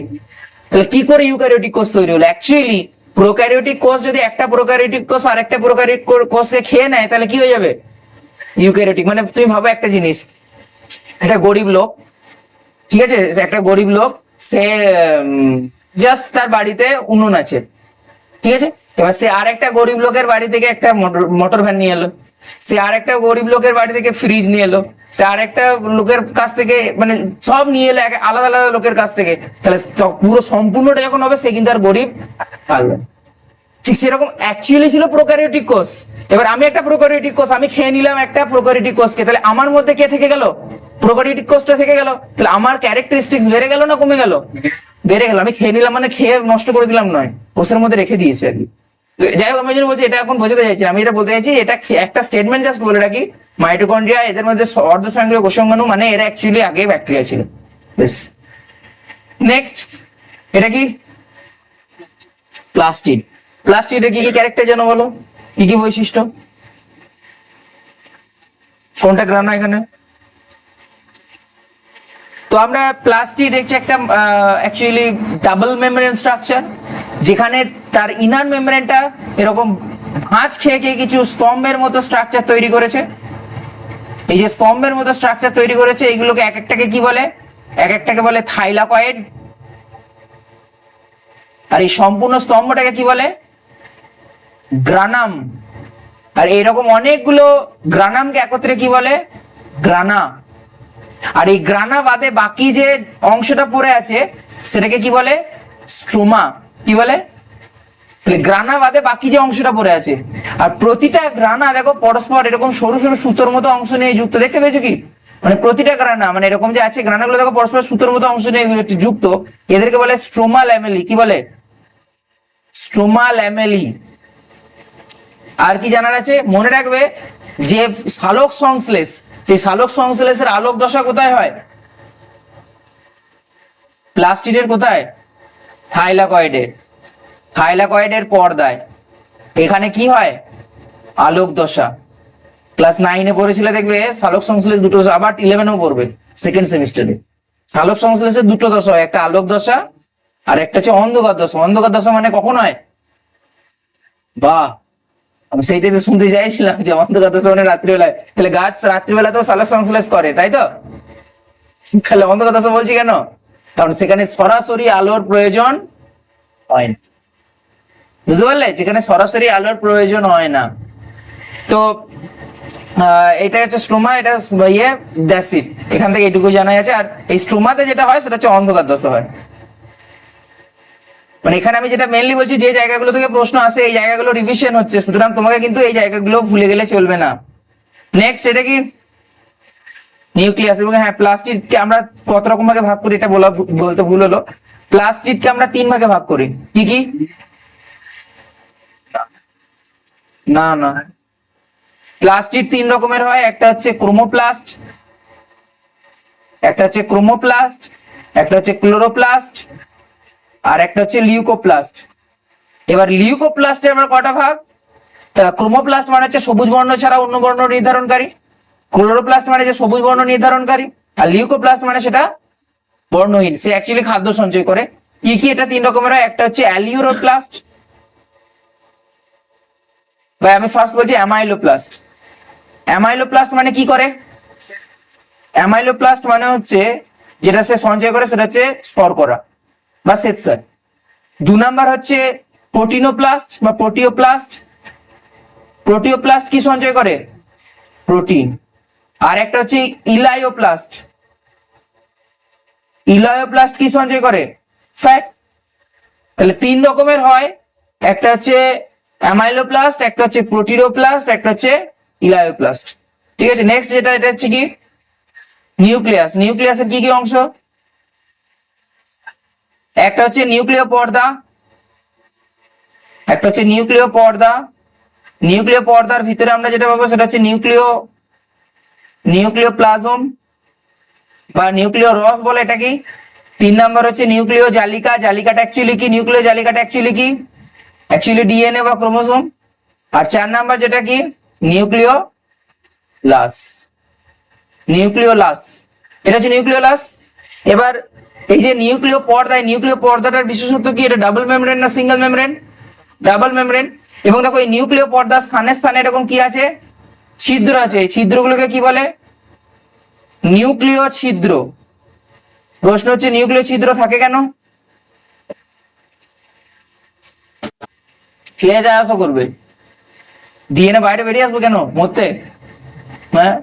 তাহলে কি করে ইউক্যারিওটিক কোষ তৈরি হলো। অ্যাকচুয়ালি প্রোক্যারিওটিক কোষ যদি একটা প্রোক্যারিওটিক কোষ আর একটা প্রোক্যারিওটিক কোষকে খেয়ে নেয়, তাহলে কি হয়ে যাবে, ইউক্যারিওটিক। মানে তুমি ভাবো একটা জিনিস, একটা গরিব লোক, ঠিক আছে, একটা গরিব লোক, সে জাস্ট তার বাড়িতে উনুন আছে, ঠিক আছে। এবার সে আর একটা গরিব লোকের বাড়ি থেকে একটা মোটর ভ্যান নিয়ে এলো, সে আর একটা গরিব লোকের বাড়ি থেকে ফ্রিজ নিয়ে এলো, সে আর একটা লোকের কাছ থেকে, মানে সব নিয়ে এলো আলাদা আলাদা লোকের কাছ থেকে। তাহলে পুরো সম্পূর্ণটা যখন হবে, সে কিন্তু আর গরিব থাকবে। ঠিক সেরকম অ্যাকচুয়ালি ছিল প্রোক্যারিওটিক কোষ। এবার আমি একটা প্রোক্যারিওটিক কোষ, আমি খেয়ে নিলাম একটা প্রোক্যারিওটিক কোষকে, তাহলে আমার মধ্যে কে থেকে গেল, প্রোক্যারিওটিক কোষটা থেকে গেল। তাহলে আমার ক্যারেক্টারিস্টিক্স বেড়ে গেল না কমে গেল, বেড়ে গেল। আমি খেয়ে নিলাম মানে খেয়ে নষ্ট করে দিলাম নয়, কোষের মধ্যে রেখে দিয়েছি আর কি। যাই হোক, আমি যেন বলছি, এটা এখন বোঝাতে চাইছি, আমি এটা বলতে চাইছি, এটা একটা স্টেটমেন্ট জাস্ট বলে রাখি, মাইটোকন্ড্রিয়া এদের মধ্যে অর্ধ স্বয়ংক্রিয় কোষ অঙ্গাণু, মানে এরা অ্যাকচুয়ালি আগে ব্যাকটেরিয়া ছিল। বেশ, নেক্সট, এটা কি প্লাস্টিড। প্লাস্টিডের কি কি ক্যারেক্টার যেন বলো, কি কি বৈশিষ্ট্য, কোনটা গ্রাম না এখানে, তো আমরা প্লাস্টিড হচ্ছে একটা অ্যাকচুয়ালি ডাবল মেমব্রেন স্ট্রাকচার, যেখানে তার ইনার মেমব্রেনটা এরকম ভাঁজ খেয়ে খেয়ে কিছু স্তম্ভের মতো স্ট্রাকচার তৈরি করেছে। এই যে স্তম্ভের মতো স্ট্রাকচার তৈরি করেছে, এইগুলোকে এক একটাকে কি বলে? এক একটাকে বলে থাইলাকয়েড। আর এই সম্পূর্ণ স্তম্ভটাকে কি বলে? গ্রানাম। আর এরকম অনেকগুলো গ্রানামকে একত্রে কি বলে? গ্রানা। আর এই গ্রানা বাদে বাকি যে অংশটা পড়ে আছে সেটাকে কি বলে? স্ট্রোমা। কি বলে? গ্রানা বাদে বাকি যে অংশটা পড়ে আছে, আর প্রতিটা গ্রানা দেখো পরস্পর এরকম সরু সরু সুতোর মতো অংশ নিয়ে যুক্ত, দেখতে পেয়েছো কি? মানে প্রতিটা গ্রানা মানে এরকম যে আছে, গ্রানাগুলো দেখো পরস্পর সুতোর মতো অংশ নিয়ে যুক্ত, এদেরকে বলে স্ট্রোমা ল্যামেলি। কি বলে? Stroma lamellae. আর কি জানার আছে? মনে রাখবে যে সালোক সংশ্লেষ, সেই সালোক সংশ্লেষের আলোক দশা কোথায় হয়? প্লাস্টিডের কোথায়? থাইলাকয়েডে। থাইলাকয়েডের পর্দায়। এখানে কি হয়? আলোক দশা। ক্লাস 9-এ পড়েছিলে দেখবে সালোক সংশ্লেষ দুটো, আবার 11-এও পড়বে সেকেন্ড সেমিস্টারে। সালোক সংশ্লেষের দুটো দশা হয়, একটা আলোক দশা আর একটা হচ্ছে অন্ধকার দশা। অন্ধকার দশা মানে কখন হয়? বাহ, আমি সেইটাই তো শুনতে চাইছিলাম যে অন্ধকার দশা মানে রাত্রিবেলায়। তাহলে গাছ রাত্রিবেলা তো সালোক সংশ্লেষ করে, তাই তো? তাহলে অন্ধকার দশা বলছি কেন? কারণ সেখানে সরাসরি আলোর প্রয়োজন হয় না। বুঝতে পারলে? যেখানে সরাসরি আলোর প্রয়োজন হয় না। তো এটা হচ্ছে স্ট্রোমা, এটা ইয়ে দ্যাটস ইট। এখান থেকে এটুকু জানা গেছে। আর এই স্ট্রোমাতে যেটা হয় সেটা হচ্ছে অন্ধকার দশা হয়। মানে এখানে আমি যেটা মেইনলি বলছি, যে জায়গাগুলো থেকে প্রশ্ন আসে এই জায়গাগুলো রিভিশন হচ্ছে, সুতরাং তোমাকে কিন্তু এই জায়গাগুলো ভুলে গেলে চলবে না। নেক্সট, এটা কি? নিউক্লিয়াস। এবং হ্যাঁ, প্লাস্টিডকে আমরা কত রকম ভাগে ভাগ করি এটা বলতে ভুল হলো। প্লাস্টিডকে আমরা 3 ভাগে ভাগ করি। কি কি? না না, প্লাস্টিড 3 রকমের হয়। একটা হচ্ছে ক্রোমোপ্লাস্ট, একটা হচ্ছে ক্রোমোপ্লাস্ট, একটা হচ্ছে ক্লোরোপ্লাস্ট, আর একটা হচ্ছে লিউকোপ্লাস্ট। এবার লিউকোপ্লাস্টের আবার কটা ভাগ? ক্রোমোপ্লাস্ট মানে হচ্ছে সবুজ বর্ণ ছাড়া অন্য বর্ণ নির্ধারণকারী, ক্লোরোপ্লাস্ট মানে যে সবুজ বর্ণ নির্ধারণকারী, আর লিউকোপ্লাস্ট মানে সেটা বর্ণহীন, সে অ্যাকচুয়ালি খাদ্য সঞ্চয় করে। কি কি? এটা 3 রকমের হয়। একটা হচ্ছে অ্যালিউরোপ্লাস্ট, বা আমি ফার্স্ট বলছি অ্যামাইলোপ্লাস্ট। অ্যামাইলোপ্লাস্ট মানে কি করে? অ্যামাইলোপ্লাস্ট মানে হচ্ছে যেটা সে সঞ্চয় করে সেটা হচ্ছে শর্করা বা শ্বেতসার। 2 নাম্বার হচ্ছে প্রোটিনোপ্লাস্ট বা প্রোটিওপ্লাস্ট। প্রোটিওপ্লাস্ট কি সঞ্চয় করে? প্রোটিন। আর একটা হচ্ছে ইলায়োপ্লাস্ট। ইলায়োপ্লাস্ট কি সঞ্চয় করে? ফ্যাট। তাহলে 3 রকমের হয়, একটা হচ্ছে অ্যামাইলোপ্লাস্ট, একটা হচ্ছে প্রোটিনোপ্লাস্ট, একটা হচ্ছে ইলায়োপ্লাস্ট। ঠিক আছে, নেক্সট যেটা, এটা হচ্ছে কি? নিউক্লিয়াস। নিউক্লিয়াসের কি কি অংশ? একটা হচ্ছে নিউক্লিয় পর্দা, একটা হচ্ছে নিউক্লিয় পর্দা। নিউক্লিয় পর্দার ভিতরে আমরা যেটা পাবো সেটা হচ্ছে নিউক্লিয় প্লাজম বা নিউক্লিয় রস বলে এটা কি। 3 নাম্বার হচ্ছে নিউক্লিয় জালিকা। জালিকাটা অ্যাকচুয়ালি কি? নিউক্লিয় জালিকাটা অ্যাকচুয়ালি কি? অ্যাকচুয়ালি ডিএনএ বা ক্রোমোসোম। আর 4 নাম্বার যেটা কি? নিউক্লিওলাস। নিউক্লিওলাস, এটা হচ্ছে নিউক্লিওলাস। এবার এই যে নিউক্লিয় পর্দায়, নিউক্লিয় পর্দাটার বিশেষত্ব কি? এটা ডাবল মেমব্রেন না সিঙ্গেল মেমব্রেন? Double membrane. এবং দেখো এই নিউক্লিয় পর্দার স্থানে স্থানে এরকম কি আছে? ছিদ্র আছে। এই ছিদ্রগুলোকে কি বলে? নিউক্লিয় ছিদ্র। প্রশ্ন হচ্ছে নিউক্লিয় ছিদ্র থাকে কেন? কে যা আশা করবে? ডিএনএ বাইরে বেরিয়ে আসবে কেন মরতে? হ্যাঁ,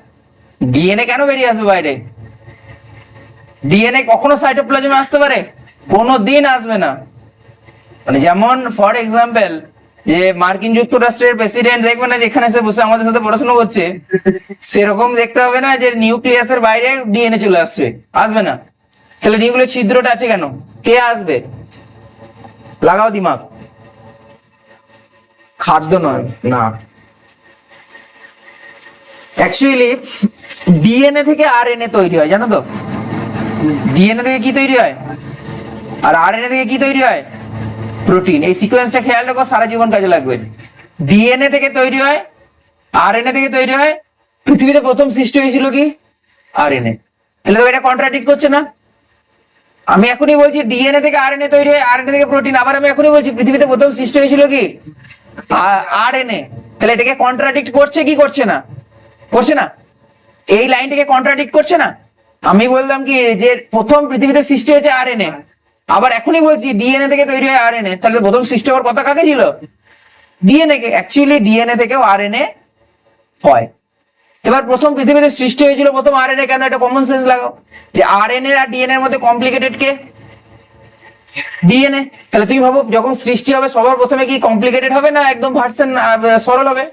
ডিএনএ কেন বেরিয়ে আসবে বাইরে? ডিএনএ কখনো সাইটোপ্লাজমে আসতে পারে? কোনোদিন আসবে না। মানে যেমন ফর এক্সাম্পল যে মার্কিন যুক্তরাষ্ট্রের প্রেসিডেন্ট দেখবে না যেখানে সে বসে আমাদের সাথে পড়াশোনা করছে, সেরকম দেখতে হবে না যে নিউক্লিয়াসের বাইরে ডিএনএ চলে আসবে, আসবে না। তাহলে নিউক্লিয় ছিদ্রটা আছে কেন? কে আসবে? লাগাও দিমাগ। খাদ্য নয় না, অ্যাকচুয়ালি ডিএনএ থেকে আরএনএ তৈরি হয়, জানো তো? ডিএনএ থেকে কি তৈরি হয় আর আরএনএ থেকে কি তৈরি হয়? প্রোটিন। এই সিকোয়েন্সটা খেয়াল রাখো, সারা জীবন কাজে লাগবে। ডিএনএ থেকে তৈরি হয়, আরএনএ থেকে তৈরি হয়। পৃথিবীতে প্রথম সৃষ্টি হয়েছিল কি? আরএনএ। তাহলে তো এটা কন্ট্রাডিক্ট করছে না। আমি এখনই বলছি ডিএনএ থেকে আরএনএ তৈরি হয়, আরএনএ থেকে প্রোটিন, আবার আমি এখনই বলছি পৃথিবীতে প্রথম সৃষ্টি হয়েছিল কি আরএনএ। তাহলে এটাকে কন্ট্রাডিক্ট করছে কি করছে না? করছে না? এই লাইনটাকে কন্ট্রাডিক্ট করছে না? আমি বললাম কি যে প্রথম পৃথিবীতে সৃষ্টি হয়েছে আরএনএ, আবার এখনই বলছি ডিএনএ থেকে তৈরি হয় আরএনএ, তাহলে প্রথম সৃষ্টি হওয়ার কথা কাকে ছিল? ডিএনএ কে। অ্যাকচুয়ালি ডিএনএ থেকেও আরএনএ হয়। এবার প্রথম পৃথিবীতে সৃষ্টি হয়েছিল প্রথম আরএনএ কেন? এটা কমন সেন্স লাগাও যে আরএনএ আর ডিএনএ এর মধ্যে কমপ্লিকেটেড কে? ডিএনএ। তাহলে তুমি ভাবো যখন সৃষ্টি হবে সবার প্রথমে কি কমপ্লিকেটেড হবে না একদম ভার্সন সরল হবে?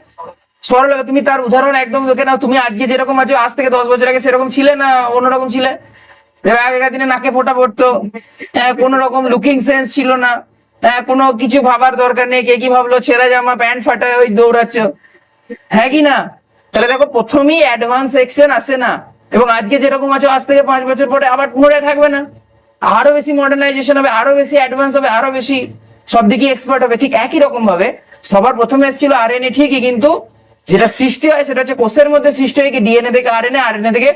সরল হবে। তুমি তার উদাহরণ একদম দেখে নাও, তুমি আজকে যেরকম আছো আজ থেকে 10 বছর আগে সেরকম ছিলে না অন্যরকম ছিলে? আগেকার দিনে নাকে ফোঁটা পড়তো, কোনো রকম লুকিং সেন্স ছিল না, কোনো কিছু ভাবার দরকার নেই, কে কি ভাবলো ছেঁড়া জামা প্যান্ট ফাটা ওই দৌড়াচ্ছ, হ্যাঁ কি না? তাহলে দেখো প্রথমেই অ্যাডভান্স সেকশন আসে না, এবং আজকে যেরকম আছো আজ থেকে 5 বছর পরে আবার পুনরায় থাকবে না, আরো বেশি মডার্নাইজেশন হবে, আরো বেশি অ্যাডভান্স হবে, আরো বেশি সব দিকে এক্সপার্ট হবে। ঠিক একই রকম ভাবে সবার প্রথমে এসেছিল আরএনএ ঠিকই, কিন্তু যেটা সৃষ্টি হয় সেটা হচ্ছে কোষের মধ্যে সৃষ্টি হয় কি ডিএনএ থেকে আরএনএ, আরএনএ থেকে,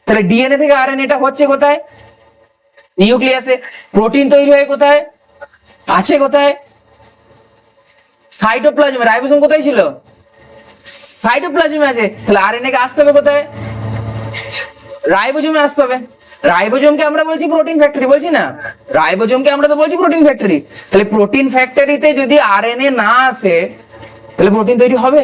তাহলে ডিএনএ থেকে আরএনএ টা হচ্ছে কোথায়? নিউক্লিয়াসে। প্রোটিন তৈরি হয় কোথায়? আছে কোথায়? সাইটোপ্লাজমে। রাইবোসোম কোথায় ছিল? সাইটোপ্লাজমে আছে। তাহলে আরএনএ কে আসতে হবে কোথায়? রাইবোজোমে আসতে হবে। রাইবোজোমকে আমরা বলছি প্রোটিন ফ্যাক্টরি, বলছি না? রাইবোজোমকে আমরা তো বলছি প্রোটিন ফ্যাক্টরি। তাহলে প্রোটিন ফ্যাক্টরিতে যদি আরএনএ না আসে তাহলে প্রোটিন তৈরি হবে?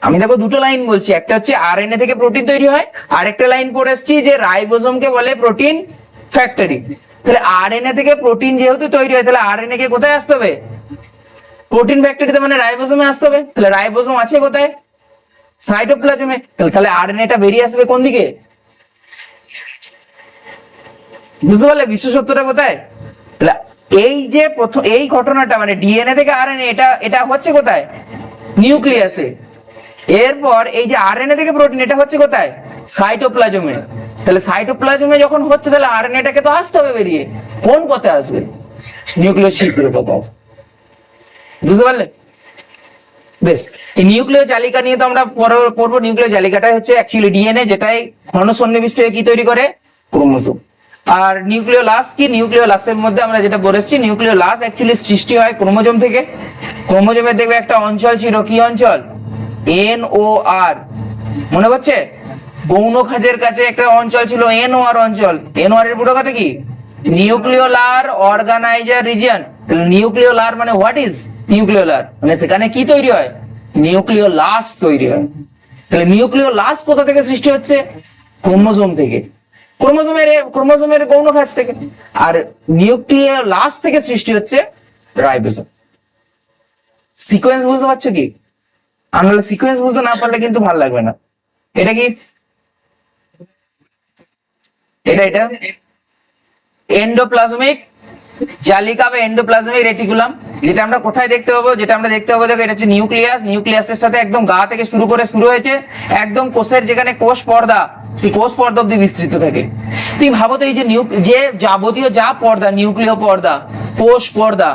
আমি দেখো দুটো লাইন বলছি, একটা হচ্ছে আরএনএ থেকে প্রোটিন তৈরি হয়, আর একটা লাইন পড়ে এসেছি যে রাইবোজোমকে বলে প্রোটিন ফ্যাক্টরি। তাহলে আরএনএ থেকে প্রোটিন যেহেতু তৈরি হয় তাহলে আরএনএ কে কোথায় আসতে হবে? প্রোটিন ফ্যাক্টরিতে, মানে রাইবোজোমে আসতে হবে। তাহলে রাইবোজোম আছে কোথায়? সাইটোপ্লাজমে। তাহলে আরএনএ টা বেরিয়ে আসবে কোন দিকে? বুঝতে পারলে বিশ্ব সত্যটা কোথায়? এই যে প্রথম এই ঘটনাটা মানে ডিএনএ থেকে আরএনএ, এটা হচ্ছে কোথায়? নিউক্লিয়াসে। এরপর এই যে আরএনএ থেকে প্রোটিন এটা হচ্ছে কোথায়? সাইটোপ্লাজমে। তাহলে সাইটোপ্লাজমে যখন হচ্ছে তাহলে আরএনএটাকে তো আসতে হবে বেরিয়ে, কোন পথে আসবে? নিউক্লিয় ছিদ্রের পথে আসবে। বুঝতে পারলে? বেশ, এই নিউক্লিয় জালিকা নিয়ে তো আমরা পড়বো। নিউক্লিয় জালিকাটাই হচ্ছে অ্যাকচুয়ালি ডিএনএ, যেটাই ঘন সন্নিবিষ্ট হয়ে কি তৈরি করে? ক্রোমোজোম। আর নিউক্লিয় লাস কি? নিউক্লিয় লাসের মধ্যে আমরা যেটা বলেছি নিউক্লিয় লাস অ্যাকচুয়ালি সৃষ্টি হয় ক্রোমোজোম থেকে। ক্রোমোজোমের দেখবে একটা অঞ্চল ছিল, কি অঞ্চল? NOR। মনে হচ্ছে গৌণ খাঁজের কাছে একটা অঞ্চল ছিল NOR অঞ্চল। NOR এর পুরো কথা কি? Nucleolar organiser region. নিউক্লিওলার মানে হোয়াট ইজ নিউক্লিওলার? মানে সেখানে কি তৈরি হয়? নিউক্লিয় লাস তৈরি হয়। তাহলে নিউক্লিয় লাস কোথা থেকে সৃষ্টি হচ্ছে? ক্রোমোজোম থেকে। ক্রোমোজোমের গৌণ খাঁজ থেকে। আর নিউক্লিয় লাস থেকে সৃষ্টি হচ্ছে রাইবোজোম। সিকোয়েন্স বুঝতে পারছো কি? আমরা সিকোয়েন্স বুঝতে না পারলে কিন্তু ভালো লাগবে না। এটা কি? এটা এন্ডোপ্লাজমিক জালিকা বা এন্ডোপ্লাজমিক রেটিকুলাম, যেটা আমরা কোথায় দেখতে পাবো? যেটা আমরা দেখতে পাবো দেখো, এটা হচ্ছে নিউক্লিয়াস। নিউক্লিয়াসের সাথে একদম গা থেকে শুরু হয়েছে একদম কোষের যেখানে কোষ পর্দা, সেই কোষ পর্দা অব্দি বিস্তৃত থাকে। তুমি ভাবো তো এই যে যাবতীয় যা পর্দা, নিউক্লিয় পর্দা, কোষ পর্দা,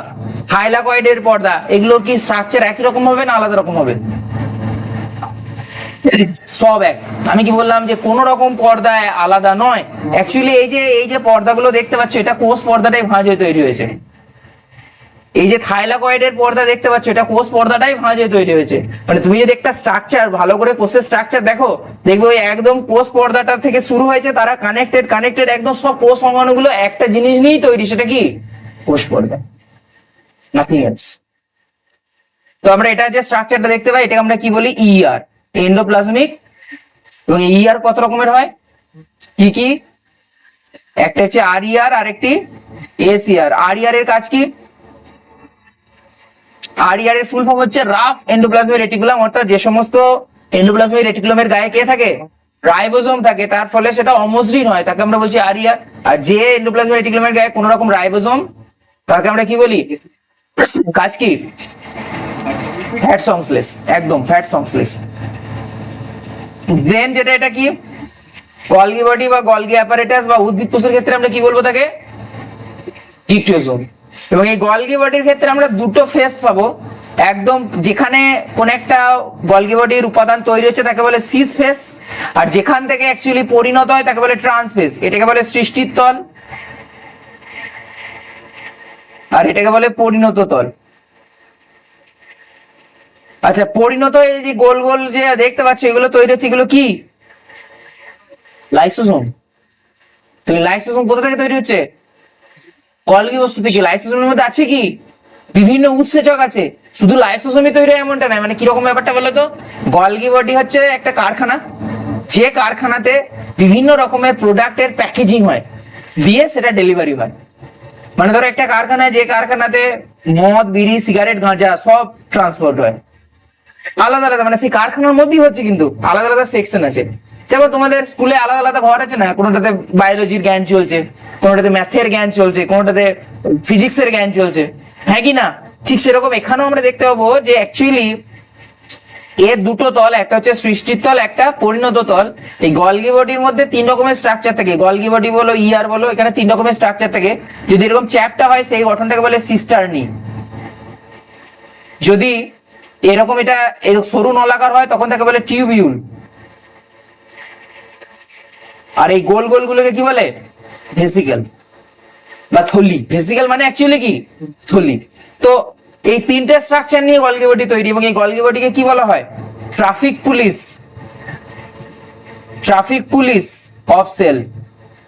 থাইলাকয়েডের পর্দা, এগুলোর কি স্ট্রাকচার একই রকম হবে না আলাদা রকম হবে? সব এক। আমি কি বললাম যে কোন রকম পর্দা আলাদা নয়। অ্যাকচুয়ালি এই যে পর্দাগুলো দেখতে পাচ্ছ এটা কোষ পর্দাটাই ভাঁজ হয়ে তৈরি হয়েছে। এই যে থাইলাকয়েডের পর্দা দেখতে পাচ্ছ এটা কোষ পর্দাটাই ভাঁজ হয়ে তৈরি হয়েছে। মানে তুমি যদি একটা স্ট্রাকচার ভালো করে কোষের স্ট্রাকচার দেখো, দেখবে ওই একদম কোষ পর্দাটা থেকে শুরু হয়েছে, তারা কানেক্টেড একদম সব কোষ অঙ্গাণুগুলো একটা জিনিস নিয়েই তৈরি, সেটা কি? কোষ পর্দা, নাথিং এলস। তো আমরা এটা যে স্ট্রাকচারটা দেখতে পাই এটাকে আমরা কি বলি? ER, endoplasmic. এবং ER কত রকমের হয়? কি কি? একটা হচ্ছে RER আর একটি SER। RER এর কাজ কি? RER এর ফুল ফর্ম হচ্ছে রাফ এন্ডোপ্লাজমিক রেটিকুলাম, অর্থাৎ যে সমস্ত এন্ডোপ্লাজমিক রেটিকুলামের গায়ে কে থাকে? রাইবোজোম থাকে, তার ফলে সেটা অমসৃণ হয়, তাকে আমরা বলছি RER। আর যে এন্ডোপ্লাজমিক রেটিকুলামের গায়ে কোনো রকম রাইবোজোম, তাকে আমরা কি বলি? কাজ কি? ফ্যাট সংশ্লেষ, একদম ফ্যাট সংশ্লেষ। দেন যেটা এটা কি? গলগি বডি বা গলগি অ্যাপারেটাস বা উদ্ভিদ কোষের ক্ষেত্রে আমরা কি বলবো তাকে? ডিপ্টোজোম। এবং এই গলগি বডির ক্ষেত্রে আমরা দুটো ফেস পাবো, একদম যেখানে কোন একটা গলগি বডির উপাদান তৈরি হচ্ছে তাকে বলে সিস ফেস, আর যেখান থেকে অ্যাকচুয়ালি পরিণত হয় তাকে বলে ট্রান্স ফেস। এটাকে বলে সৃষ্টির তল আর এটাকে বলে পরিণত তল। আচ্ছা, পরিণত এই যে গোল গোল যে দেখতে পাচ্ছ এগুলো তৈরি হচ্ছে, এগুলো কি? লাইসোসোম। তাহলে লাইসোসোম কোথা থেকে তৈরি হচ্ছে? গলগি বস্তু থেকে। লাইসোসোমের মধ্যে আছে কি? বিভিন্ন উৎসেচক আছে। শুধু লাইসোসোমই তৈরি হয় এমনটা নয়। মানে কিরকম ব্যাপারটা বলো তো? গলগি বডি হচ্ছে একটা কারখানা, যে কারখানাতে বিভিন্ন রকমের প্রোডাক্টের প্যাকেজিং হয়, দিয়ে সেটা ডেলিভারি হয়। মানে ধরো একটা কারখানায়, যে কারখানাতে মদ, বিড়ি, সিগারেট, গাঁজা সব ট্রান্সপোর্ট হয় আলাদা আলাদা, মানে সেই কারখানার মধ্যেই হচ্ছে, কিন্তু আলাদা আলাদা সেকশন আছে। যেমন তোমাদের স্কুলে আলাদা আলাদা ঘর আছে না, কোনোটাতে বায়োলজির জ্ঞান চলছে, কোনোটাতে ম্যাথের জ্ঞান চলছে, কোনোটাতে ফিজিক্সের জ্ঞান চলছে, হ্যাঁ কি না? ঠিক সেরকম এখানেও আমরা দেখতে পাবো যে অ্যাকচুয়ালি এর দুটো তল, একটা হচ্ছে সৃষ্টির তল, একটা পরিণত তল। এই গলগি বডির মধ্যে তিন রকমের স্ট্রাকচার থাকে। গলগি বডি বলো, ইয়ার বলো, এখানে তিন রকমের স্ট্রাকচার থাকে। যদি এরকম চ্যাপটা হয় সেই গঠনটাকে বলে সিস্টার্নি। যদি এরকম এটা সরু নলাকার হয় তখন তাকে বলে টিউবিউল। আর এই গোল গোল গুলোকে কি বলে? ভেসিকেল বা থলি। ভেসিকেল মানে অ্যাকচুয়ালি কি? থলি। তো এই তিনটে স্ট্রাকচার নিয়ে গলগি বডি তৈরি, এবং এই গলগি বডিকে কি বলা হয়? Traffic police. Traffic police of cell.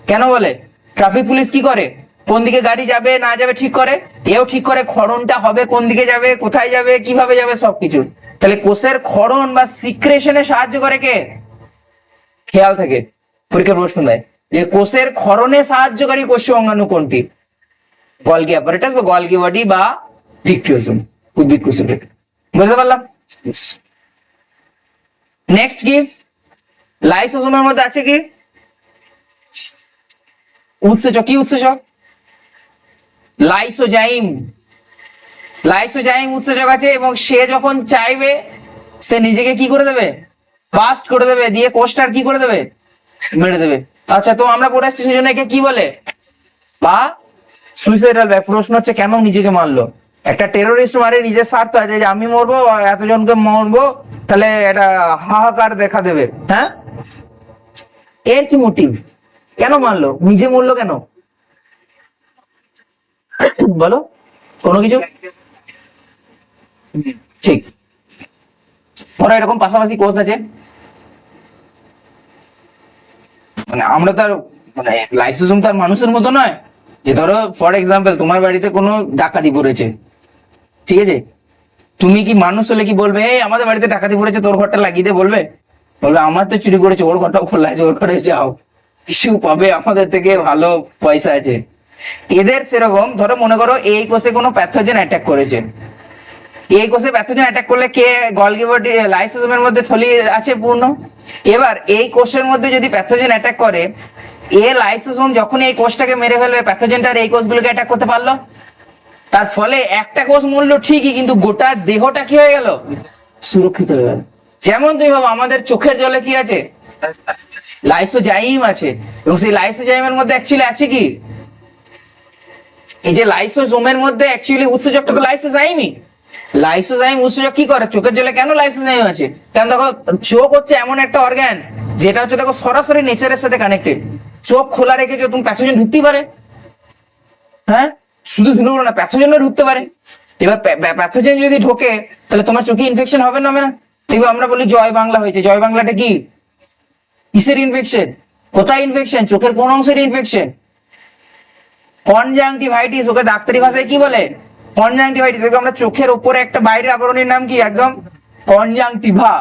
কেন বলে? ট্রাফিক পুলিশ কি করে? কোন দিকে গাড়ি যাবে না যাবে ঠিক করে, এও ঠিক করে ক্ষরণটা হবে কোন দিকে যাবে, কোথায় যাবে, কিভাবে যাবে, সবকিছু। তাহলে কোষের ক্ষরণ বা সিক্রেশনে সাহায্য করে কে? খেয়াল থাকে, পরীক্ষার প্রশ্ন দেয় যে কোষের ক্ষরণে সাহায্যকারী কোষীয় অঙ্গাণু কোনটি? গলগি অ্যাপারেটাস বা গলগি বডি বা ডিক্টিওসোম, উদ্ভিদ কোষের। বুঝতে পারলাম? নেক্সট কি? লাইসোসোমের মধ্যে আছে কি? উৎসেচক। কি উৎসেচক? লাইসোজাইম। লাইসোজাইম উৎসেচক আছে, এবং সে যখন চাইবে সে নিজেকে কি করে দেবে? বাস্ট করে দেবে, দিয়ে কোষটার কি করে দেবে? মেরে দেবে। আচ্ছা, তো আমরা পড়ে আসছি সেই জন্য একে কি বলে? বা সুইসাইডাল। প্রশ্ন হচ্ছে কেন নিজেকে মারলো? একটা টেরোরিস্ট মারে নিজের স্বার্থ আছে যে আমি মরবো, এতজনকে মরবো, তাহলে এটা হাহাকার দেখা দেবে। হ্যাঁ, এর কি মোটিভ? কেন মারলো? নিজে মরলো কেন? বলো, কোনো কিছু? ঠিক। ওরা এরকম পাশাপাশি কোর্স আছে, মানে আমরা তার মানে লাইসোসোম তার মানুষের মতো নয় যে ধরো ফর এক্সাম্পল তোমার বাড়িতে কোনো ডাকাতি পড়েছে, ঠিক আছে? তুমি কি মানুষ হলে কি বলবে এই আমাদের বাড়িতে ডাকাতি পড়েছে তোর ঘরটা লাগিয়ে দে? বলবে? বলবে আমার তো চুরি করেছে, ওর ঘরটা খোলা আছে, ওর ঘরে যাও, কিছু পাবে আমাদের থেকে ভালো পয়সা আছে। এদের সেরকম ধরো মনে করো এই কোষে কোনো প্যাথোজেন অ্যাটাক করেছে, এই কোষে প্যাথোজেন অ্যাটাক করলে কে? গলগি বডি লাইসোসোমের মধ্যে থলি আছে পূর্ণ। এবার এই কোষের মধ্যে যদি প্যাথোজেন অ্যাটাক করে, এ লাইসোসোম যখন এই কোষটাকে মেরে ফেলবে, প্যাথোজেনটার এই কোষগুলোকে অ্যাটাক করতে পারলো, তার ফলে একটা কোষ মরলো ঠিকই, কিন্তু গোটা দেহটা কি হয়ে গেল? সুরক্ষিত হয়ে গেল। যেমন তুমি ভাবো আমাদের চোখের জলে কি আছে? লাইসোজাইম আছে, এবং সেই লাইসোজাইমের মধ্যে অ্যাকচুয়ালি আছে কি? এই যে লাইসোজোমের মধ্যে অ্যাকচুয়ালি উৎসেচকটা তো লাইসোজাইমই। লাইসোজাইম উৎসেচক কি করে? চোখের জলে কেন লাইসোজাইম আছে? কারণ দেখো চোখ হচ্ছে এমন একটা অর্গান যেটা হচ্ছে দেখো সরাসরি নেচারের সাথে কানেক্টেড। চোখ খোলা রেখেছো, তুমি প্যাথোজেন ঢুকতেই পারে। হ্যাঁ, শুধু ধুলো না, প্যাথোজেনও ঢুকতে পারে। এবার প্যাথোজেন যদি ঢোকে তাহলে তোমার চোখে ইনফেকশন হবে না? হবে না? দেখবে আমরা বলি জয় বাংলা হয়েছে, জয় বাংলাটা কি? কিসের ইনফেকশন? কোথায় ইনফেকশন? চোখের কোন অংশের ইনফেকশন? কনজাংটিভাইটিস। ওকে ডাক্তারি ভাষায় কি বলে? কনজাংটিভাইটিস। আমরা চোখের উপরে একটা বাইরের আবরণের নাম কি? একদম কনজাংটিভা,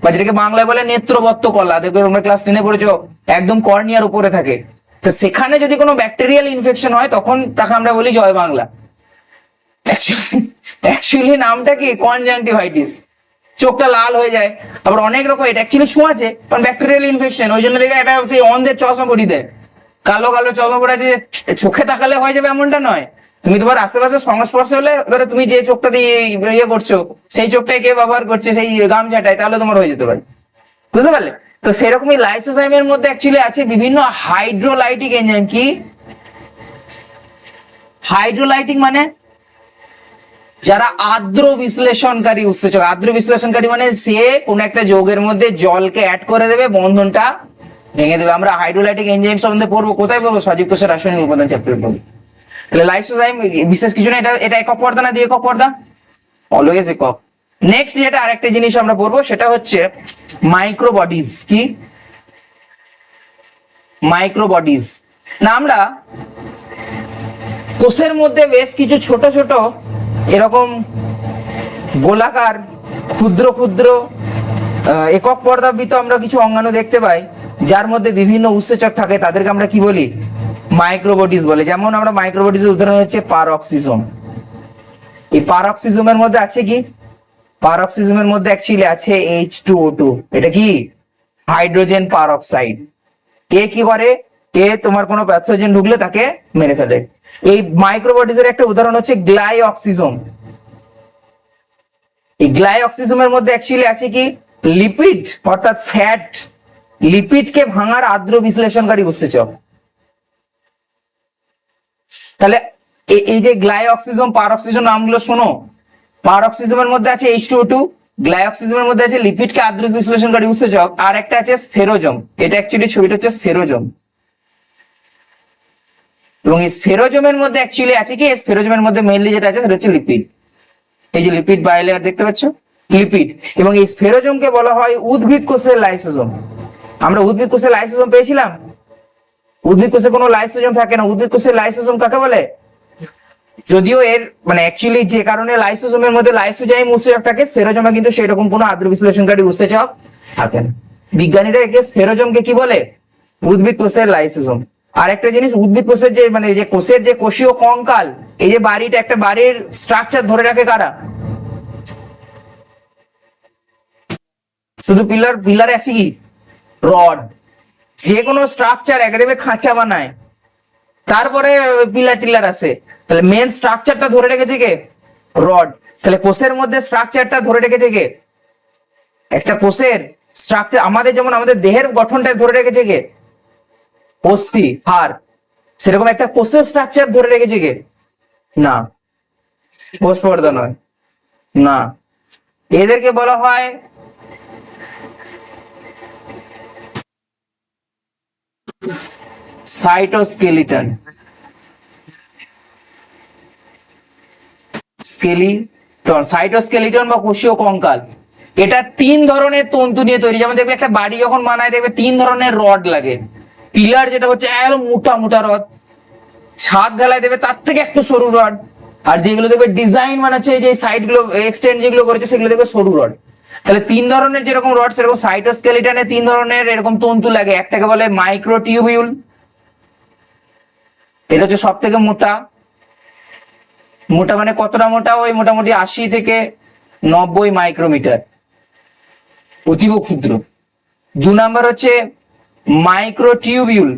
বা যেটাকে বাংলায় বলে নেত্রবত্ত কলা। দেখবে তোমরা ক্লাস 10 পড়েছো, একদম কর্নিয়ার উপরে থাকে। তো সেখানে যদি কোনো ব্যাকটেরিয়াল ইনফেকশন হয় তখন তাকে আমরা বলি জয় বাংলা। অ্যাকচুয়ালি নামটা কি? কনজাংটিভাইটিস। চোখটা লাল হয়ে যায়, আবার অনেক রকম। এটা অ্যাকচুয়ালি ছোঁয়াচে, কারণ ব্যাকটেরিয়াল ইনফেকশন। ওই জন্য দেখে এটা সেই অন্ধের চশমা পরিয়ে দেয়, কালো কালো চশমা পড়ে আছে, চোখে তাকালে হয়ে যাবে এমনটা নয়। তুমি তোমার আশেপাশে সংস্পর্শে হলে, এবারে তুমি যে চোখটা দিয়ে ইয়ে করছো সেই চোখটাই কে ব্যবহার করছে সেই গামছাটায়, তাহলে তোমার হয়ে যেতে পারে। বুঝতে পারলে? তো সেরকমই লাইসোজাইমের মধ্যে অ্যাকচুয়ালি আছে বিভিন্ন হাইড্রোলাইটিক এনজাইম। কি হাইড্রোলাইটিক? মানে যারা আর্দ্র বিশ্লেষণকারী উৎসেচক। আর্দ্র বিশ্লেষণকারী মানে সে কোন একটা যৌগের মধ্যে জলকে অ্যাড করে দেবে, বন্ধনটা ভেঙে দেবে। আমরা হাইড্রোলাইটিক এনজাইম সম্বন্ধে পড়বো, কোথায় পড়বো? সজীব কোষের রাসায়নিক উপাদান চ্যাপ্টারে পড়বো। তাহলে লাইসোজাইম বিশেষ কিছু না, এটা একক পর্দা না দ্বি একক পর্দা? অলওয়েজ একক। নেক্সট যেটা আরেকটা জিনিস আমরা পড়বো সেটা হচ্ছে মাইক্রোবডিজ। কি মাইক্রোবডিজ? না, আমরা কোষের মধ্যে বেশ কিছু ছোট ছোট এরকম গোলাকার ক্ষুদ্র ক্ষুদ্র একক পর্দাবৃত আমরা কিছু অঙ্গাণু দেখতে পাই, যার মধ্যে বিভিন্ন উৎসেচক থাকে, তাদেরকে আমরা কি বলি? মাইক্রোবডিজ বলে। যেমন আমরা মাইক্রোবডিজের উদাহরণ হচ্ছে পারঅক্সিজোম। এই পারঅক্সিজোমের মধ্যে আছে কি? পারঅক্সিজোমের মধ্যে অ্যাকচুয়ালি আছে H2O2। এটা কি? Hydrogen peroxide. কে কি করে? কে তোমার কোনো প্যাথোজেন ঢুকলে তাকে মেরে ফেলে। এই মাইক্রোবডিজের একটা উদাহরণ হচ্ছে গ্লাইঅক্সিজোম। এই গ্লাইঅক্সিজোমের মধ্যে অ্যাকচুয়ালি আছে কি? লিপিড, অর্থাৎ ফ্যাট। লিপিডকে ভাঙার আর্দ্র বিশ্লেষণকারী উৎসেচক। তাহলে এই যে গ্লাইঅক্সিজোম, পারঅক্সিজোম নামগুলো শোনো। পারঅক্সিজোমের মধ্যে আছে H2O2, গ্লাইঅক্সিজোমের মধ্যে আছে লিপিডকে আর্দ্র বিশ্লেষণকারী উৎসেচক, আর একটা আছে স্ফেরোজোম। এটা অ্যাকচুয়ালি ছবিটা হচ্ছে স্ফেরোজোম। এবং এই স্ফেরোজোমের মধ্যে অ্যাকচুয়ালি আছে কি? স্ফেরোজোমের মধ্যে মেইনলি যেটা আছে সেটা হচ্ছে লিপিড। এই যে লিপিড বাইলেয়ার দেখতে পাচ্ছ, লিপিড। এবং এই স্ফেরোজোমকে বলা হয় উদ্ভিদ কোষের লাইসোজোম। আমরা উদ্ভিদ কোষের লাইসোজোম পেয়েছিলাম? উদ্ভিদ কোষে কোনো লাইসোজোম থাকে না। উদ্ভিদ কোষের লাইসোজোম কাকে বলে? যদিও এর মানে অ্যাকচুয়ালি যে কারণে লাইসোজোমের মধ্যে লাইসোজাইম উৎসেচক থাকে, স্ফেরোজোমে কিন্তু সেরকম কোনো আদ্র বিশ্লেষণকারী উৎসেচক থাকে না। বিজ্ঞানীরা একে স্ফেরোজোমকে কি বলে? উদ্ভিদ কোষের লাইসোজোম। আর একটা জিনিস, উদ্ভিদ কোষের যে মানে যে কোষের যে কোষীয় কঙ্কাল, এই যে বাড়িটা, একটা বাড়ির স্ট্রাকচার ধরে রাখে কারা? শুধু পিলার, পিলারে আছে কি? রড। যে কোনো স্ট্রাকচার একেবারে খাঁচা বানায়, তারপরে পিলার টিলার আছে। তাহলে মেন স্ট্রাকচারটা ধরে রেখেছে কে? রড। তাহলে কোষের মধ্যে স্ট্রাকচারটা ধরে রেখেছে কে? একটা কোষের স্ট্রাকচার, আমাদের যেমন আমাদের দেহের গঠনটা ধরে রেখেছে কে? অস্থি, হাড়। সেরকম একটা কোষের স্ট্রাকচার ধরে রেখেছে কে? না, কোষ পর্দা নয়। না, এদেরকে বলা হয় সাইটোস্কেলিটন। স্কেলিটন, সাইটোস্কেলিটন বা কোষীয় কঙ্কাল। এটা 3 ধরনের তন্তু নিয়ে তৈরি। যেমন দেখবে একটা বাড়ি যখন বানায় দেখবে 3 ধরনের রড লাগে। পিলার যেটা হচ্ছে একদম মোটা মোটা রড, ছাদ ঢালাই দেবে তার থেকে একটু সরু রড, আর যেগুলো দেখবে ডিজাইন বানাচ্ছে যে সাইড গুলো এক্সটেন্ড যেগুলো করেছে সেগুলো দেখবে সরু রড। তাহলে 3 ধরনের যেরকম রড, সেরকম সাইটোস্কেলিটনে 3 ধরনের এরকম তন্তু লাগে। একটাকে বলে মাইক্রোটিউবিউল, এটা হচ্ছে সব থেকে মোটা। মোটা মানে কতটা মোটা? ওই মোটামুটি 80 থেকে 90 মাইক্রোমিটার, অতীব ক্ষুদ্র। 2 নাম্বার হচ্ছে মাইক্রোটিউবিউল,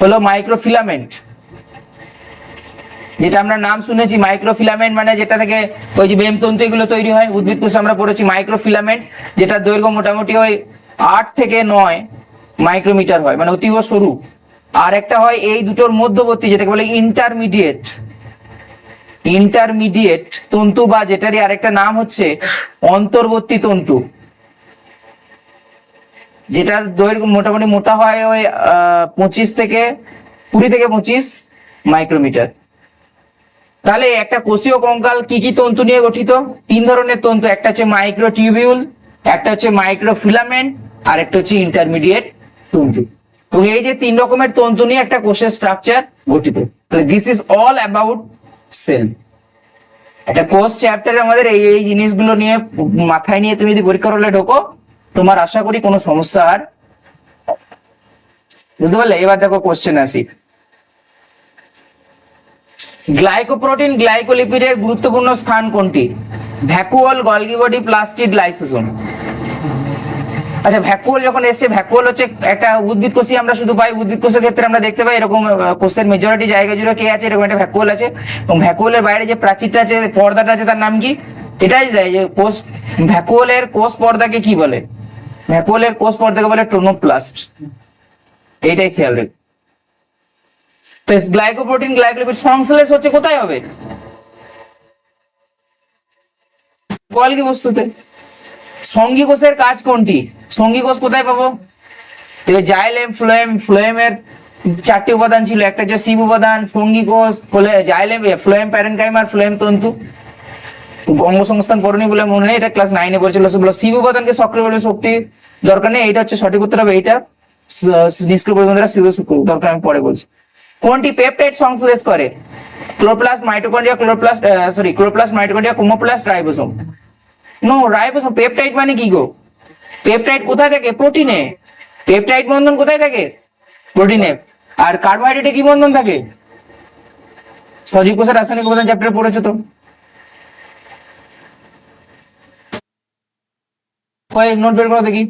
হলো মাইক্রোফিলামেন্ট, যেটা আমরা নাম শুনেছি মাইক্রোফিলামেন্ট, মানে যেটা থেকে ওই যে বেমতন্তু এগুলো তৈরি হয়। উদ্ভিদ কোষে আমরা পড়েছি মাইক্রোফিলামেন্ট, যেটা দৈর্ঘ্য মোটামুটি ওই 8 থেকে 9 মাইক্রোমিটার হয়, মানে অতীব সরু। আর একটা হয় এই দুটোর মধ্যবর্তী, যেটাকে বলে ইন্টারমিডিয়েট। ইন্টারমিডিয়েট তন্তু, বা যেটারই আরেকটা নাম হচ্ছে অন্তর্বর্তী তন্তু, যেটার দৈর্ঘ্য মোটামুটি মোটা হয় ওই 20 থেকে 25 মাইক্রোমিটার। তাহলে একটা কোষীয় কঙ্কাল কি কি তন্তু নিয়ে গঠিত? 3 ধরনের তন্তু। একটা হচ্ছে মাইক্রোটিউবিউল, একটা হচ্ছে মাইক্রোফিলামেন্ট, আর একটা হচ্ছে ইন্টারমিডিয়েট তন্তু। তো এই যে 3 রকমের তন্তু নিয়ে একটা কোষের স্ট্রাকচার গঠিত। তাহলে this is all about cell. একটা কোষ চ্যাপ্টারে আমাদের এই এই জিনিসগুলো নিয়ে মাথায় নিয়ে তুমি যদি পরীক্ষার হলে ঢোকো, তোমার আশা করি কোনো সমস্যা আর, বুঝতে পারলে? এবার দেখো কোশ্চেন আসি। গ্লাইকোপ্রোটিন গ্লাইকোলিপিডের গুরুত্বপূর্ণ স্থান কোনটি? Vacuole, Golgi body, plastid, lysosome. আচ্ছা, ভ্যাকুওল যখন এসছে, ভ্যাকুওল হচ্ছে একটা উদ্ভিদ কোষই আমরা শুধু পাই। উদ্ভিদ কোষের ক্ষেত্রে আমরা দেখতে পাই এরকম কোষের মেজরিটি জায়গা জুড়ে কে আছে, এরকম একটা ভ্যাকুওল আছে। এবং ভ্যাকুওলের বাইরে যে প্রাচীরটা আছে, পর্দাটা আছে, তার নাম কি? এটাই দেয় যে কোষ, ভ্যাকুওলের কোষ পর্দাকে কি বলে? ভ্যাকুওলের কোষ পর্দাকে বলে ট্রোনোপ্লাস্ট। এইটাই খেয়াল রেখো। গ্লাইকোপ্রোটিন গ্লাইকোলিপিড সংশ্লেষ হচ্ছে কোথায় হবে? গোলগি বস্তুতে। সঙ্গী কোষের কাজ কোনটি? সঙ্গী কোষ কোথায় পাবো? Xylem, phloem. ফ্লোয়েমের চারটি উপাদান ছিল, একটা হচ্ছে সিব উপাদান, সঙ্গী কোষ, জাইলেম, ফ্লোয়েম প্যারেনকাইম আর ফ্লোয়েম তন্তু। অঙ্গসংস্থান পড়নি বলে মনে নেই, এটা ক্লাস 9 এ পড়েছিল। সেগুলো সিব উপাদানকে সক্রিয় বলে শক্তি দরকার নেই, এটা হচ্ছে সঠিক উত্তর হবে এইটা। নিষ্ক্রিয় পরিবহন সিব দরকার, আমি পরে বলছি। কোনটি পেপটাইড সংশ্লেষ করে? Chloroplast, mitochondria, chloroplast, mitochondria, chromoplast, ribosome. No, ribosome. Peptide মানে কি গো? পেপটাইড কোথায় থাকে? প্রোটিনে। পেপটাইড বন্ধন কোথায় থাকে? প্রোটিনে। আর কার্বোহাইড্রেটে কি বন্ধন থাকে? সজীব কোষের রাসায়নিক উপাদান চ্যাপ্টারে পড়েছো তো। ওই নোট বের করো দেখি।